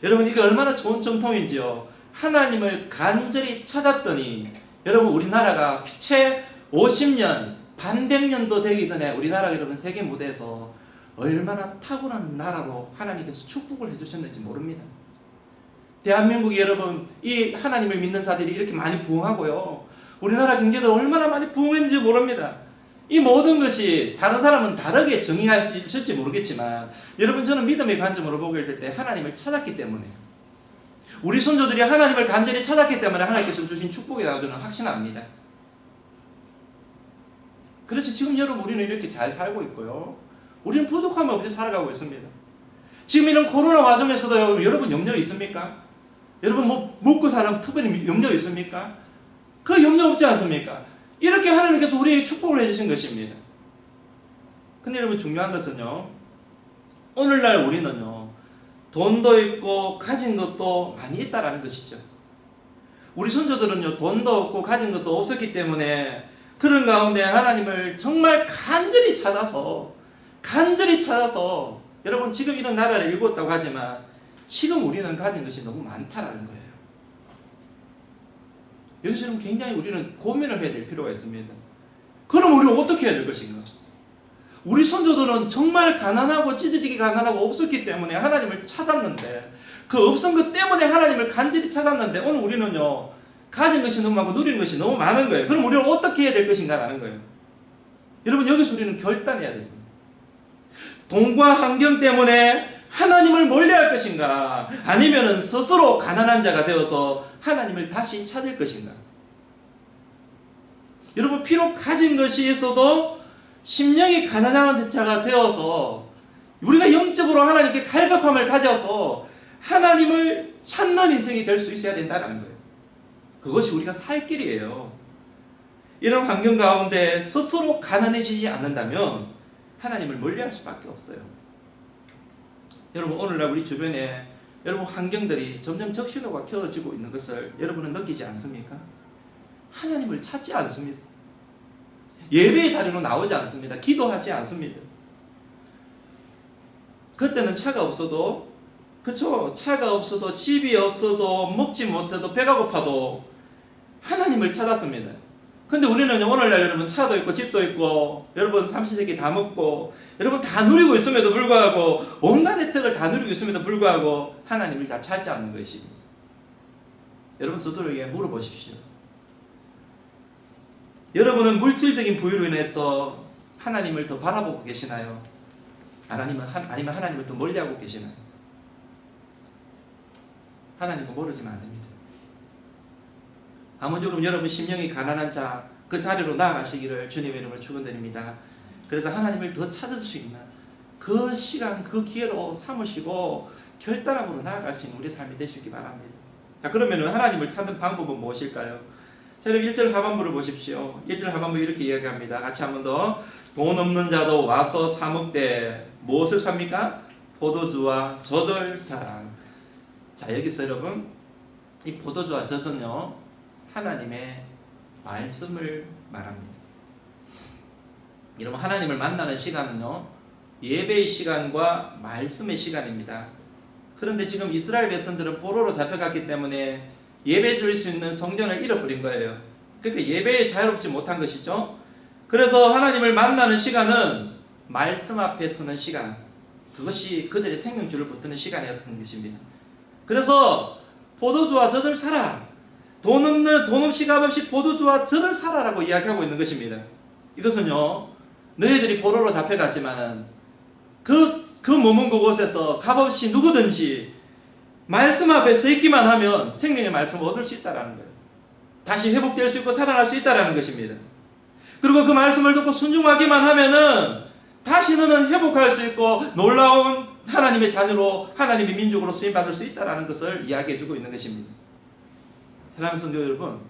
여러분, 이게 얼마나 좋은 전통인지요. 하나님을 간절히 찾았더니, 여러분, 우리나라가 채 50년, 반백년도 되기 전에 우리나라가 여러분 세계 무대에서 얼마나 타고난 나라로 하나님께서 축복을 해주셨는지 모릅니다. 대한민국이 여러분, 이 하나님을 믿는 자들이 이렇게 많이 부흥하고요, 우리나라 경제도 얼마나 많이 부흥했는지 모릅니다. 이 모든 것이 다른 사람은 다르게 정의할 수 있을지 모르겠지만, 여러분, 저는 믿음의 관점으로 보길 때 하나님을 찾았기 때문에, 우리 선조들이 하나님을 간절히 찾았기 때문에 하나님께서 주신 축복이라고 저는 확신합니다. 그래서 지금 여러분, 우리는 이렇게 잘 살고 있고요, 우리는 부족함이 없이 살아가고 있습니다. 지금 이런 코로나 과정에서도 여러분 염려 있습니까? 여러분 뭐 먹고 사는 특별히 염려 있습니까? 그 염려 없지 않습니까? 이렇게 하나님께서 우리에게 축복을 해주신 것입니다. 근데 여러분, 중요한 것은요, 오늘날 우리는요, 돈도 있고 가진 것도 많이 있다라는 것이죠. 우리 선조들은요, 돈도 없고 가진 것도 없었기 때문에 그런 가운데 하나님을 정말 간절히 찾아서 여러분, 지금 이런 나라를 일궜다고 하지만 지금 우리는 가진 것이 너무 많다라는 거예요. 여기서 굉장히 우리는 고민을 해야 될 필요가 있습니다. 그럼 우리가 어떻게 해야 될 것인가? 우리 선조들은 정말 가난하고 찢어지게 가난하고 없었기 때문에 하나님을 찾았는데, 그 없은 것 때문에 하나님을 간절히 찾았는데, 오늘 우리는요, 가진 것이 너무 많고 누리는 것이 너무 많은 거예요. 그럼 우리는 어떻게 해야 될 것인가라는 거예요. 여러분, 여기서 우리는 결단해야 됩니다. 돈과 환경 때문에 하나님을 멀리할 것인가, 아니면은 스스로 가난한 자가 되어서 하나님을 다시 찾을 것인가. 여러분, 비록 가진 것이 있어도 심령이 가난한 자가 되어서 우리가 영적으로 하나님께 갈급함을 가져서 하나님을 찾는 인생이 될 수 있어야 된다는 거예요. 그것이 우리가 살 길이에요. 이런 환경 가운데 스스로 가난해지지 않는다면 하나님을 멀리할 수밖에 없어요. 여러분, 오늘날 우리 주변에 여러분 환경들이 점점 적신호가 켜지고 있는 것을 여러분은 느끼지 않습니까? 하나님을 찾지 않습니다. 예배의 자리로 나오지 않습니다. 기도하지 않습니다. 그때는 차가 없어도, 그쵸? 차가 없어도, 집이 없어도, 먹지 못해도, 배가 고파도 하나님을 찾았습니다. 근데 우리는 오늘날 여러분 차도 있고 집도 있고 여러분 삼시세끼 다 먹고 여러분 다 누리고 있음에도 불구하고, 온갖 혜택을 다 누리고 있음에도 불구하고 하나님을 잘 찾지 않는 것입니다. 여러분 스스로에게 물어보십시오. 여러분은 물질적인 부유로 인해서 하나님을 더 바라보고 계시나요? 아니면 하나님을 더 멀리하고 계시나요? 하나님과 멀어지면 안 됩니다. 아무쪼록 여러분 심령이 가난한 자, 그 자리로 나아가시기를 주님의 이름으로 축원드립니다. 그래서 하나님을 더 찾을 수 있는 그 시간, 그 기회로 삼으시고 결단함으로 나아갈 수 있는 우리 삶이 되시기 바랍니다. 자, 그러면 하나님을 찾는 방법은 무엇일까요? 자, 여러분 1절 하반부를 보십시오. 1절 하반부 이렇게 이야기합니다. 같이 한 번 더. 돈 없는 자도 와서 사 먹되 무엇을 삽니까? 포도주와 젖을 사라. 자, 여기서 여러분 이 포도주와 젖은요, 하나님의 말씀을 말합니다. 여러분, 하나님을 만나는 시간은요, 예배의 시간과 말씀의 시간입니다. 그런데 지금 이스라엘 백성들은 포로로 잡혀갔기 때문에 예배 드릴 수 있는 성전을 잃어버린 거예요. 그러니까 예배에 자유롭지 못한 것이죠. 그래서 하나님을 만나는 시간은 말씀 앞에 서는 시간, 그것이 그들의 생명줄을 붙드는 시간이었던 것입니다. 그래서 포도주와 젖을 사라, 돈 없이 값 없이 포도주와 젖을 사라라고 이야기하고 있는 것입니다. 이것은요, 너희들이 포로로 잡혀갔지만 그 머문 그곳에서 값 없이 누구든지 말씀 앞에 서 있기만 하면 생명의 말씀을 얻을 수 있다는 거예요. 다시 회복될 수 있고 살아날 수 있다는 것입니다. 그리고 그 말씀을 듣고 순종하기만 하면은 다시 너는 회복할 수 있고 놀라운 하나님의 자녀로 하나님의 민족으로 수임받을 수 있다는 것을 이야기해주고 있는 것입니다. 사랑하는 성도 여러분,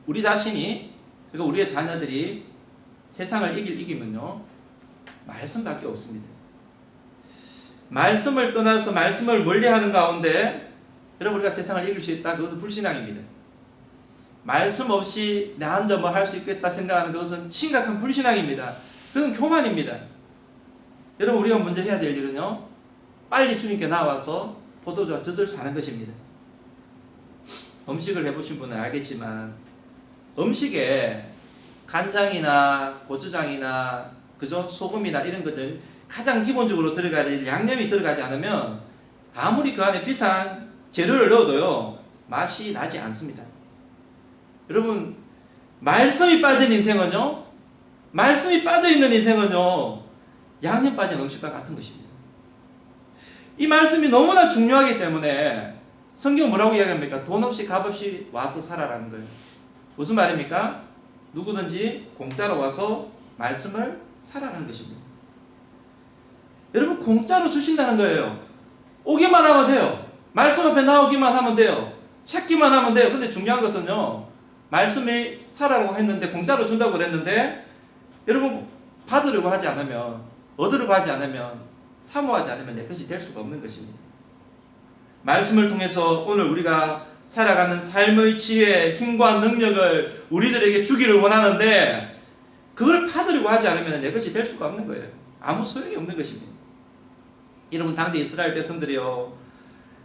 우리 자신이, 그리고 우리의 자녀들이 세상을 이기면요, 말씀밖에 없습니다. 말씀을 떠나서 말씀을 멀리하는 가운데 여러분, 우리가 세상을 이길 수 있다, 그것은 불신앙입니다. 말씀 없이 나 혼자 뭐 할 수 있겠다 생각하는 그것은 심각한 불신앙입니다. 그건 교만입니다. 여러분, 우리가 먼저 해야 될 일은요, 빨리 주님께 나와서 포도주와 젖을 사는 것입니다. 음식을 해보신 분은 알겠지만 음식에 간장이나 고추장이나 그죠? 소금이나 이런 것들 가장 기본적으로 들어가야 될 양념이 들어가지 않으면 아무리 그 안에 비싼 재료를 넣어도요, 맛이 나지 않습니다. 여러분, 말씀이 빠진 인생은요, 말씀이 빠져있는 인생은요, 양념 빠진 음식과 같은 것입니다. 이 말씀이 너무나 중요하기 때문에 성경 뭐라고 이야기합니까? 돈 없이 값 없이 와서 살아라는 거예요. 무슨 말입니까? 누구든지 공짜로 와서 말씀을 사라는 것입니다. 여러분, 공짜로 주신다는 거예요. 오기만 하면 돼요. 말씀 앞에 나오기만 하면 돼요. 찾기만 하면 돼요. 근데 중요한 것은요, 말씀이 사라고 했는데, 공짜로 준다고 그랬는데, 여러분, 받으려고 하지 않으면, 얻으려고 하지 않으면, 사모하지 않으면 내 것이 될 수가 없는 것입니다. 말씀을 통해서 오늘 우리가 살아가는 삶의 지혜, 힘과 능력을 우리들에게 주기를 원하는데, 그걸 받으려고 하지 않으면 내 것이 될 수가 없는 거예요. 아무 소용이 없는 것입니다. 여러분, 당대 이스라엘 백성들이요,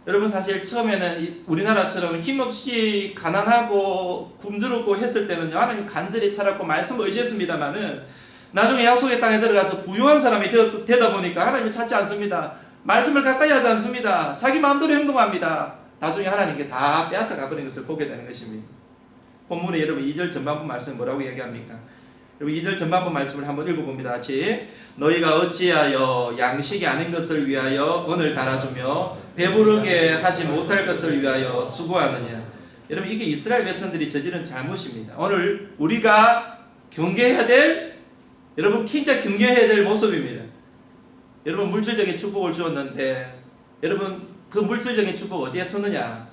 여러분, 사실 처음에는 우리나라처럼 힘없이 가난하고 굶주렸고 했을 때는요, 하나님 간절히 찾았고 말씀을 의지했습니다만은, 나중에 약속의 땅에 들어가서 부유한 사람이 되다 보니까 하나님을 찾지 않습니다. 말씀을 가까이 하지 않습니다. 자기 마음대로 행동합니다. 나중에 하나님께 다 빼앗아 가버린 것을 보게 되는 것입니다. 본문에 여러분 2절 전반부 말씀 뭐라고 얘기합니까? 여러분 2절 전반부 말씀을 한번 읽어봅니다. 같이. 너희가 어찌하여 양식이 아닌 것을 위하여 오늘 달아주며 배부르게 하지 못할 것을 위하여 수고하느냐. 여러분, 이게 이스라엘 백성들이 저지른 잘못입니다. 오늘 우리가 경계해야 될, 여러분 진짜 경계해야 될 모습입니다. 여러분, 물질적인 축복을 주었는데, 여러분 그 물질적인 축복 어디에 쓰느냐?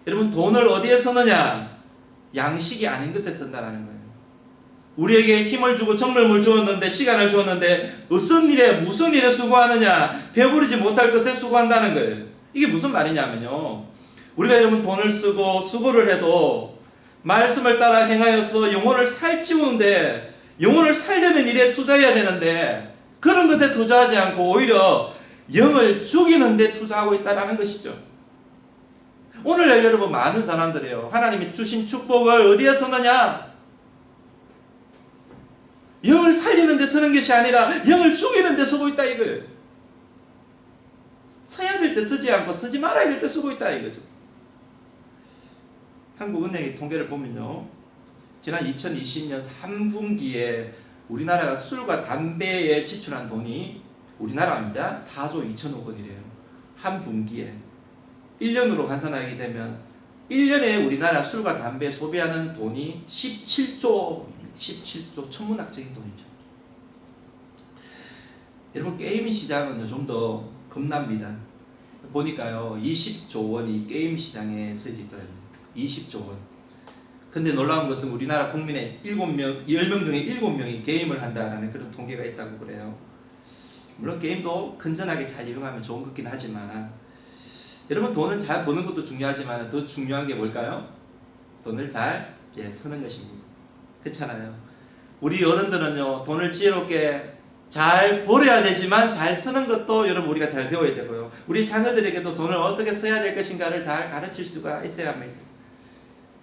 여러분, 돈을 어디에 쓰느냐? 양식이 아닌 것에 쓴다는 거예요. 우리에게 힘을 주고 정력을 주었는데, 시간을 주었는데 무슨 일에 수고하느냐? 배부르지 못할 것에 수고한다는 거예요. 이게 무슨 말이냐면요, 우리가 여러분 돈을 쓰고 수고를 해도 말씀을 따라 행하여서 영혼을 살찌우는데, 영혼을 살려는 일에 투자해야 되는데, 그런 것에 투자하지 않고 오히려 영을 죽이는 데 투자하고 있다는 것이죠. 오늘날 여러분, 많은 사람들이요, 하나님이 주신 축복을 어디에 쓰느냐? 영을 살리는 데 쓰는 것이 아니라 영을 죽이는 데 쓰고 있다 이거예요. 써야 될 때 쓰지 않고 쓰지 말아야 될 때 쓰고 있다 이거죠. 한국은행의 통계를 보면요, 지난 2020년 3분기에 우리나라가 술과 담배에 지출한 돈이, 우리나라입니다, 4조 2천억 원이래요. 한 분기에. 1년으로 환산하게 되면 1년에 우리나라 술과 담배 소비하는 돈이 17조 천문학적인 돈이죠. 여러분, 게임 시장은 좀 더 겁납니다. 보니까요, 20조 원이 게임 시장에 쓰여져 있더라고요. 20조 원. 근데 놀라운 것은 우리나라 국민의 10명 중에 7명이 게임을 한다라는 그런 통계가 있다고 그래요. 물론 게임도 건전하게 잘 이용하면 좋은 것긴 하지만, 여러분, 돈을 잘 버는 것도 중요하지만 더 중요한 게 뭘까요? 돈을 잘 쓰는 것입니다. 그렇잖아요. 우리 어른들은요, 돈을 지혜롭게 잘 벌어야 되지만 잘 쓰는 것도 여러분 우리가 잘 배워야 되고요, 우리 자녀들에게도 돈을 어떻게 써야 될 것인가를 잘 가르칠 수가 있어야 합니다.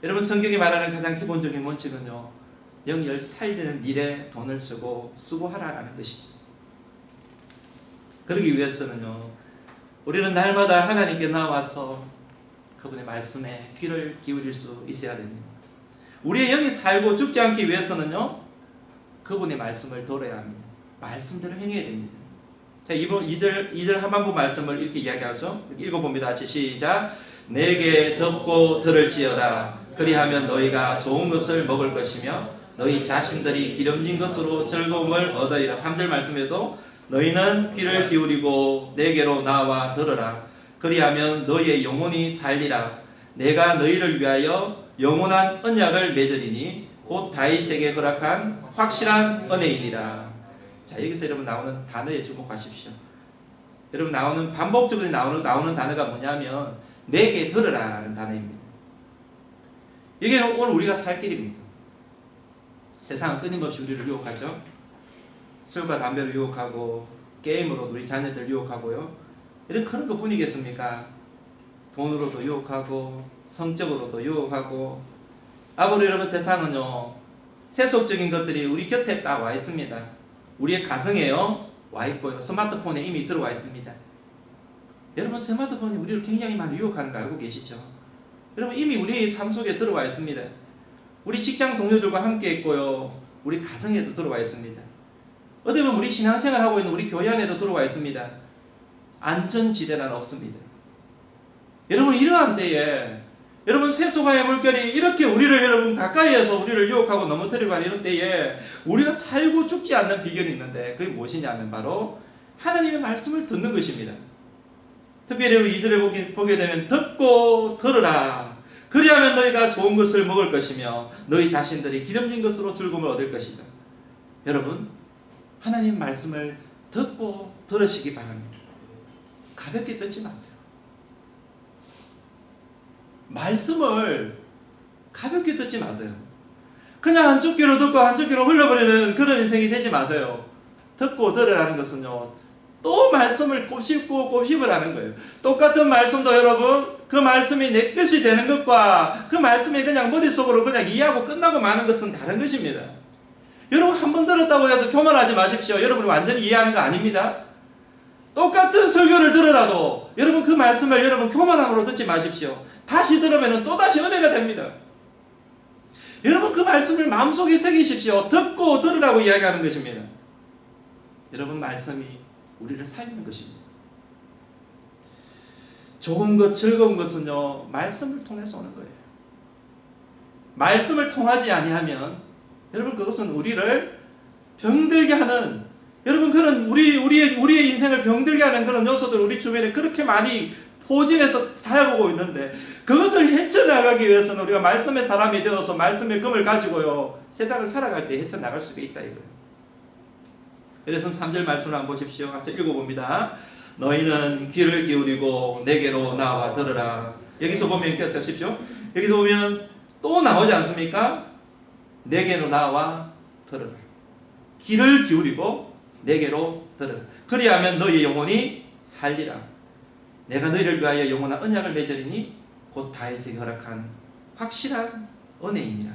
여러분, 성경이 말하는 가장 기본적인 원칙은요, 영을 살리는 일에 돈을 쓰고 수고하라는 것이죠. 그러기 위해서는요, 우리는 날마다 하나님께 나와서 그분의 말씀에 귀를 기울일 수 있어야 됩니다. 우리의 영이 살고 죽지 않기 위해서는요, 그분의 말씀을 들어야 합니다. 말씀대로 행해야 됩니다. 자, 이번 2절 하반부 말씀을 이렇게 이야기하죠. 읽어봅니다. 같이 시작. 내게 듣고 들을지어다. 그리하면 너희가 좋은 것을 먹을 것이며 너희 자신들이 기름진 것으로 즐거움을 얻으리라. 3절 말씀에도 너희는 귀를 기울이고 내게로 나와 들으라. 그리하면 너희의 영혼이 살리라. 내가 너희를 위하여 영원한 언약을 맺으리니 곧 다윗에게 허락한 확실한 은혜이니라. 자, 여기서 여러분 나오는 단어에 주목하십시오. 여러분 반복적으로 나오는 단어가 뭐냐면 내게 들으라는 단어입니다. 이게 오늘 우리가 살 길입니다. 세상은 끊임없이 우리를 유혹하죠. 술과 담배로 유혹하고 게임으로 우리 자녀들 유혹하고요. 이런 그런 것뿐이겠습니까? 돈으로도 유혹하고 성적으로도 유혹하고. 아무리 여러분 세상은요, 세속적인 것들이 우리 곁에 딱 와 있습니다. 우리의 가정에요 와 있고요, 스마트폰에 이미 들어와 있습니다. 여러분 스마트폰이 우리를 굉장히 많이 유혹하는 거 알고 계시죠? 여러분 이미 우리 삶 속에 들어와 있습니다. 우리 직장 동료들과 함께 있고요, 우리 가정에도 들어와 있습니다. 어디 보면 우리 신앙생활 하고 있는 우리 교회 안에도 들어와 있습니다. 안전지대는 없습니다. 여러분 이러한 때에 여러분 세속화의 물결이 이렇게 우리를 여러분 가까이에서 우리를 유혹하고 넘어뜨리고 하는 이런 때에 우리가 살고 죽지 않는 비결이 있는데 그게 무엇이냐면 바로 하나님의 말씀을 듣는 것입니다. 특별히 2절을 보게 되면 듣고 들으라. 그리하면 너희가 좋은 것을 먹을 것이며 너희 자신들이 기름진 것으로 즐거움을 얻을 것이다. 여러분 하나님 말씀을 듣고 들으시기 바랍니다. 가볍게 듣지 마세요. 말씀을 가볍게 듣지 마세요. 그냥 한쪽 귀로 듣고 한쪽 귀로 흘려버리는 그런 인생이 되지 마세요. 듣고 들으라는 것은요, 또 말씀을 곱씹을 하는 거예요. 똑같은 말씀도 여러분 그 말씀이 내 뜻이 되는 것과 그 말씀이 그냥 머릿속으로 그냥 이해하고 끝나고 마는 것은 다른 것입니다. 여러분 한 번 들었다고 해서 교만하지 마십시오. 여러분이 완전히 이해하는 거 아닙니다. 똑같은 설교를 들으라도 여러분 그 말씀을 여러분 교만함으로 듣지 마십시오. 다시 들으면 또다시 은혜가 됩니다. 여러분 그 말씀을 마음속에 새기십시오. 듣고 들으라고 이야기하는 것입니다. 여러분 말씀이 우리를 살리는 것입니다. 좋은 것, 즐거운 것은요, 말씀을 통해서 오는 거예요. 말씀을 통하지 아니하면 여러분 그것은 우리를 병들게 하는, 여러분 그런 우리의 인생을 병들게 하는 그런 요소들 우리 주변에 그렇게 많이 포진해서 살아가고 있는데, 그것을 헤쳐나가기 위해서는 우리가 말씀의 사람이 되어서 말씀의 금을 가지고요 세상을 살아갈 때 헤쳐나갈 수가 있다 이거예요. 그래서 3절 말씀을 한번 보십시오. 같이 읽어봅니다. 너희는 귀를 기울이고 내게로 나와 들으라. 여기서 보면 보십시오. 여기서 보면 또 나오지 않습니까? 내게로 나와 들으라. 귀를 기울이고 내게로 들으라. 그리하면 너희 영혼이 살리라. 내가 너희를 위하여 영원한 언약을 맺으리니 곧 다윗에게 허락한 확실한 은혜이니라.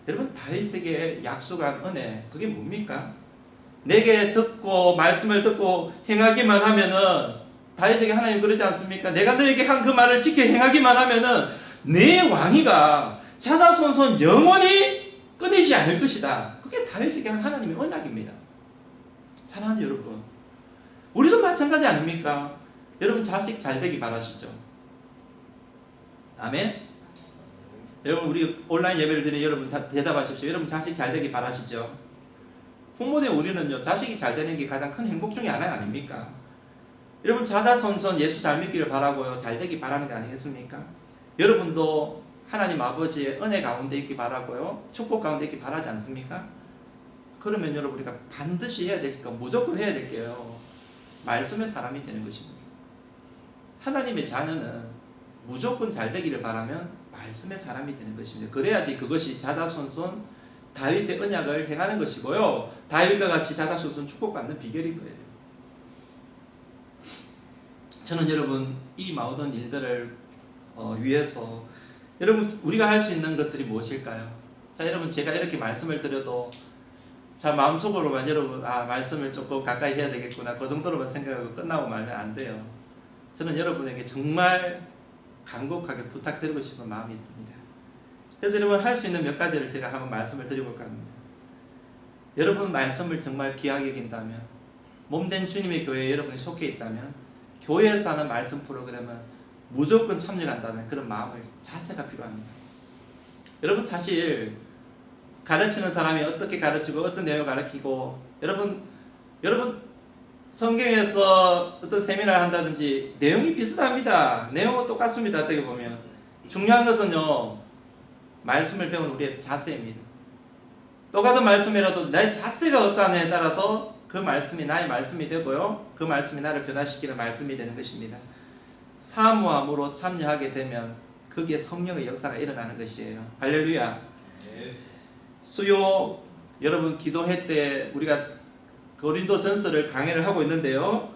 여러분 다윗에게 약속한 은혜, 그게 뭡니까? 내게 듣고 말씀을 듣고 행하기만 하면은, 다윗에게 하나님 그러지 않습니까? 내가 너에게 한 그 말을 지켜 행하기만 하면은 내 왕위가 자자손손 영원히 끊이지 않을 것이다. 그게 다윗에게 한 하나님의 언약입니다. 사랑하는 여러분, 우리도 마찬가지 아닙니까? 여러분 자식 잘 되기 바라시죠? 아멘? 여러분 우리 온라인 예배를 드리는 여러분 대답하십시오. 여러분 자식 잘 되기 바라시죠? 부모님 우리는요 자식이 잘 되는 게 가장 큰 행복 중에 하나 아닙니까? 여러분 자자손손 예수 잘 믿기를 바라고요 잘 되기 바라는 게 아니겠습니까? 여러분도 하나님 아버지의 은혜 가운데 있기 바라고요 축복 가운데 있기 바라지 않습니까? 그러면 여러분 우리가 반드시 해야 될 거, 무조건 해야 될 게요, 말씀의 사람이 되는 것입니다. 하나님의 자녀는 무조건 잘 되기를 바라면 말씀의 사람이 되는 것입니다. 그래야지 그것이 자자손손 다윗의 언약을 행하는 것이고요, 다윗과 같이 자자손손 축복받는 비결인 거예요. 저는 여러분 이 모든 일들을 위해서 여러분 우리가 할 수 있는 것들이 무엇일까요? 자, 여러분 제가 이렇게 말씀을 드려도 자 마음속으로만 여러분 말씀을 조금 가까이 해야 되겠구나 그 정도로만 생각하고 끝나고 말면 안 돼요. 저는 여러분에게 정말 간곡하게 부탁드리고 싶은 마음이 있습니다. 그래서 여러분 할 수 있는 몇 가지를 제가 한번 말씀을 드려볼까 합니다. 여러분 말씀을 정말 귀하게 여긴다면, 몸된 주님의 교회에 여러분이 속해 있다면 교회에서 하는 말씀 프로그램은 무조건 참여한다는 그런 마음을, 자세가 필요합니다. 여러분 사실 가르치는 사람이 어떻게 가르치고 어떤 내용을 가르치고 여러분 성경에서 어떤 세미나를 한다든지 내용이 비슷합니다. 내용은 똑같습니다. 어떻게 보면 중요한 것은요, 말씀을 배운 우리의 자세입니다. 똑같은 말씀이라도 나의 자세가 어떠냐에 따라서 그 말씀이 나의 말씀이 되고요, 그 말씀이 나를 변화시키는 말씀이 되는 것입니다. 사모함으로 참여하게 되면 거기에 성령의 역사가 일어나는 것이에요. 할렐루야. 수요 여러분 기도회 때 우리가 고린도전서를 강의를 하고 있는데요,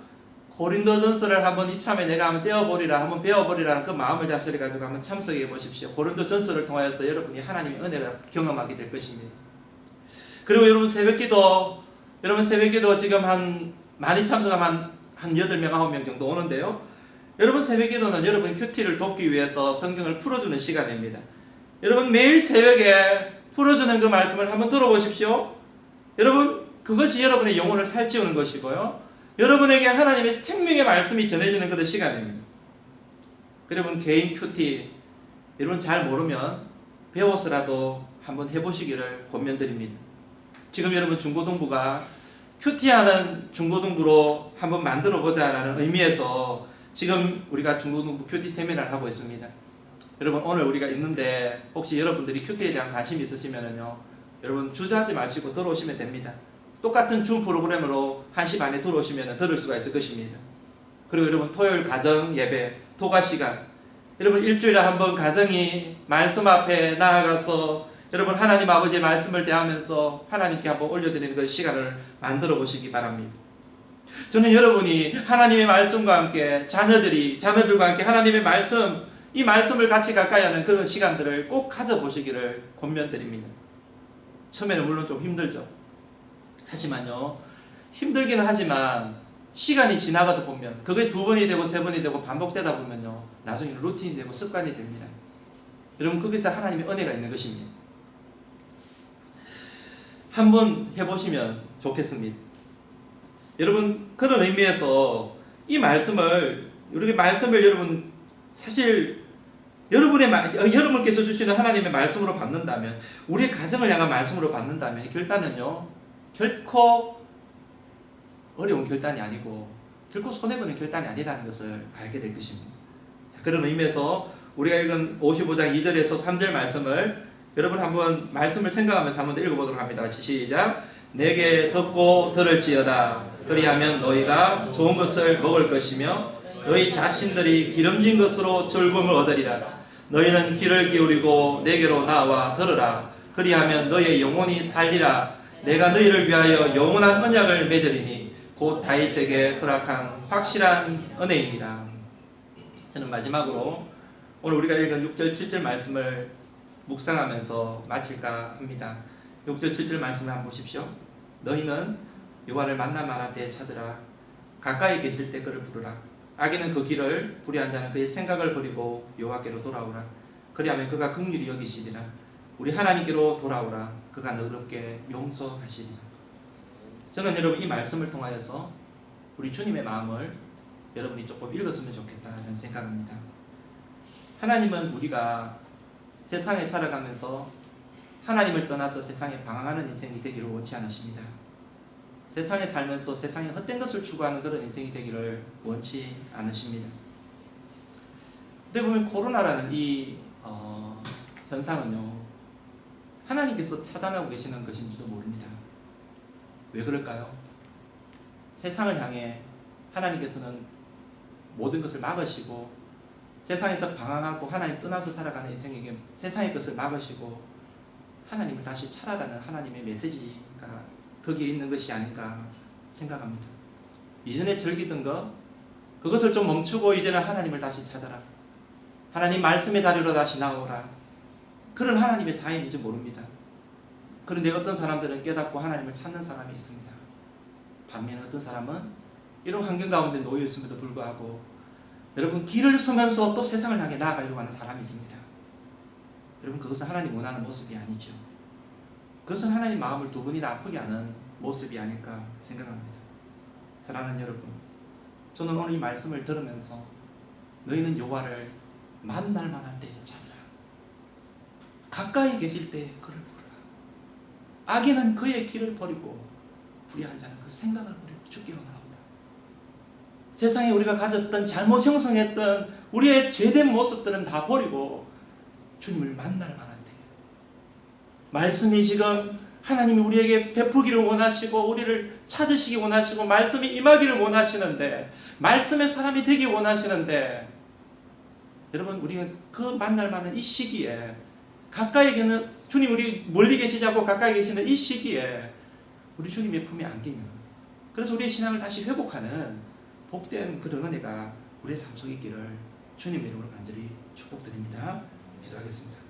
고린도전서를 한번 이참에 내가 한번 떼어보리라, 한번 배워보리라는 그 마음을 자세를 가지고 한번 참석해 보십시오. 고린도전서를 통하여서 여러분이 하나님의 은혜를 경험하게 될 것입니다. 그리고 여러분 새벽기도 지금 많이 참석하면 한 8명, 9명 정도 오는데요, 여러분 새벽기도는 여러분 큐티를 돕기 위해서 성경을 풀어주는 시간입니다. 여러분 매일 새벽에 풀어주는 그 말씀을 한번 들어보십시오. 여러분 그것이 여러분의 영혼을 살찌우는 것이고요, 여러분에게 하나님의 생명의 말씀이 전해지는 그런 시간입니다. 여러분 개인 큐티 여러분 잘 모르면 배워서라도 한번 해보시기를 권면드립니다. 지금 여러분 중고등부가 큐티하는 중고등부로 한번 만들어보자라는 의미에서 지금 우리가 중고등부 큐티 세미나를 하고 있습니다. 여러분 오늘 우리가 있는데 혹시 여러분들이 큐티에 대한 관심이 있으시면요, 여러분 주저하지 마시고 들어오시면 됩니다. 똑같은 줌 프로그램으로 1시 반에 들어오시면 들을 수가 있을 것입니다. 그리고 여러분 토요일 가정 예배 토가 시간, 여러분 일주일에 한 번 가정이 말씀 앞에 나아가서 여러분 하나님 아버지의 말씀을 대하면서 하나님께 한번 올려드리는 그 시간을 만들어 보시기 바랍니다. 저는 여러분이 하나님의 말씀과 함께 자녀들과 함께 하나님의 말씀, 이 말씀을 같이 가까이 하는 그런 시간들을 꼭 가져보시기를 권면드립니다. 처음에는 물론 좀 힘들죠. 하지만요, 힘들기는 하지만 시간이 지나가다 보면 그게 2번이 되고 3번이 되고 반복되다 보면요, 나중에 루틴이 되고 습관이 됩니다. 여러분 거기서 하나님의 은혜가 있는 것입니다. 한번 해보시면 좋겠습니다. 여러분 그런 의미에서 이 말씀을 여러분 사실 여러분께서 주시는 하나님의 말씀으로 받는다면, 우리의 가정을 향한 말씀으로 받는다면 이 결단은요 결코 어려운 결단이 아니고 결코 손해보는 결단이 아니라는 것을 알게 될 것입니다. 자, 그런 의미에서 우리가 읽은 55장 2절에서 3절 말씀을 여러분 한번 말씀을 생각하면서 한번 읽어보도록 합니다. 같이 시작. 내게 듣고 들을지어다. 그리하면 너희가 좋은 것을 먹을 것이며 너희 자신들이 기름진 것으로 즐거움을 얻으리라. 너희는 귀를 기울이고 내게로 나와 들으라. 그리하면 너희의 영혼이 살리라. 내가 너희를 위하여 영원한 언약을 맺으리니 곧 다윗에게 허락한 확실한 은혜이니라. 저는 마지막으로 오늘 우리가 읽은 6절 7절 말씀을 묵상하면서 마칠까 합니다. 6절 7절 말씀을 한번 보십시오. 너희는 여호와를 만나 말할 때 찾으라. 가까이 계실 때 그를 부르라. 악인은 그 길을 불의한 자는 그의 생각을 버리고 여호와께로 돌아오라. 그리하면 그가 긍휼히 여기시리라. 우리 하나님께로 돌아오라. 그가 너롭게 용서하시리라. 저는 여러분 이 말씀을 통하여서 우리 주님의 마음을 여러분이 조금 읽었으면 좋겠다는 생각합니다. 하나님은 우리가 세상에 살아가면서 하나님을 떠나서 세상에 방황하는 인생이 되기를 원치 않으십니다. 세상에 살면서 세상에 헛된 것을 추구하는 그런 인생이 되기를 원치 않으십니다. 근데 보면 코로나라는 이 현상은요, 하나님께서 차단하고 계시는 것인지도 모릅니다. 왜 그럴까요? 세상을 향해 하나님께서는 모든 것을 막으시고 세상에서 방황하고 하나님 떠나서 살아가는 인생에게 세상의 것을 막으시고 하나님을 다시 찾아가는 하나님의 메시지가 거기에 있는 것이 아닌가 생각합니다. 이전에 즐기던 것 그것을 좀 멈추고 이제는 하나님을 다시 찾아라. 하나님 말씀의 자리로 다시 나오라. 그런 하나님의 사인인지 모릅니다. 그런데 어떤 사람들은 깨닫고 하나님을 찾는 사람이 있습니다. 반면에 어떤 사람은 이런 환경 가운데 놓여 있음에도 불구하고 여러분 길을 서면서 또 세상을 향해 나아가려고 하는 사람이 있습니다. 여러분 그것은 하나님 원하는 모습이 아니죠. 그것은 하나님 마음을 두 번이나 아프게 하는 모습이 아닐까 생각합니다. 사랑하는 여러분, 저는 오늘 이 말씀을 들으면서 너희는 여호와를 만날 만할 때에 찾으라. 가까이 계실 때에 그를 부르라. 악인은 그의 길을 버리고 불의한 자는 그 생각을 버리고 주께로 나오라. 세상에 우리가 가졌던 잘못 형성했던 우리의 죄된 모습들은 다 버리고 주님을 만날 만한 때예요. 말씀이 지금 하나님이 우리에게 베푸기를 원하시고 우리를 찾으시기 원하시고 말씀이 임하기를 원하시는데 말씀의 사람이 되기 원하시는데 여러분 우리는 그 만날 만한 이 시기에 가까이 계는 주님 우리 멀리 계시지 않고 가까이 계시는 이 시기에 우리 주님의 품에 안기면 그래서 우리의 신앙을 다시 회복하는 복된 그런 은혜가 우리의 삶 속에 있기를 주님의 이름으로 간절히 축복드립니다. 기도하겠습니다.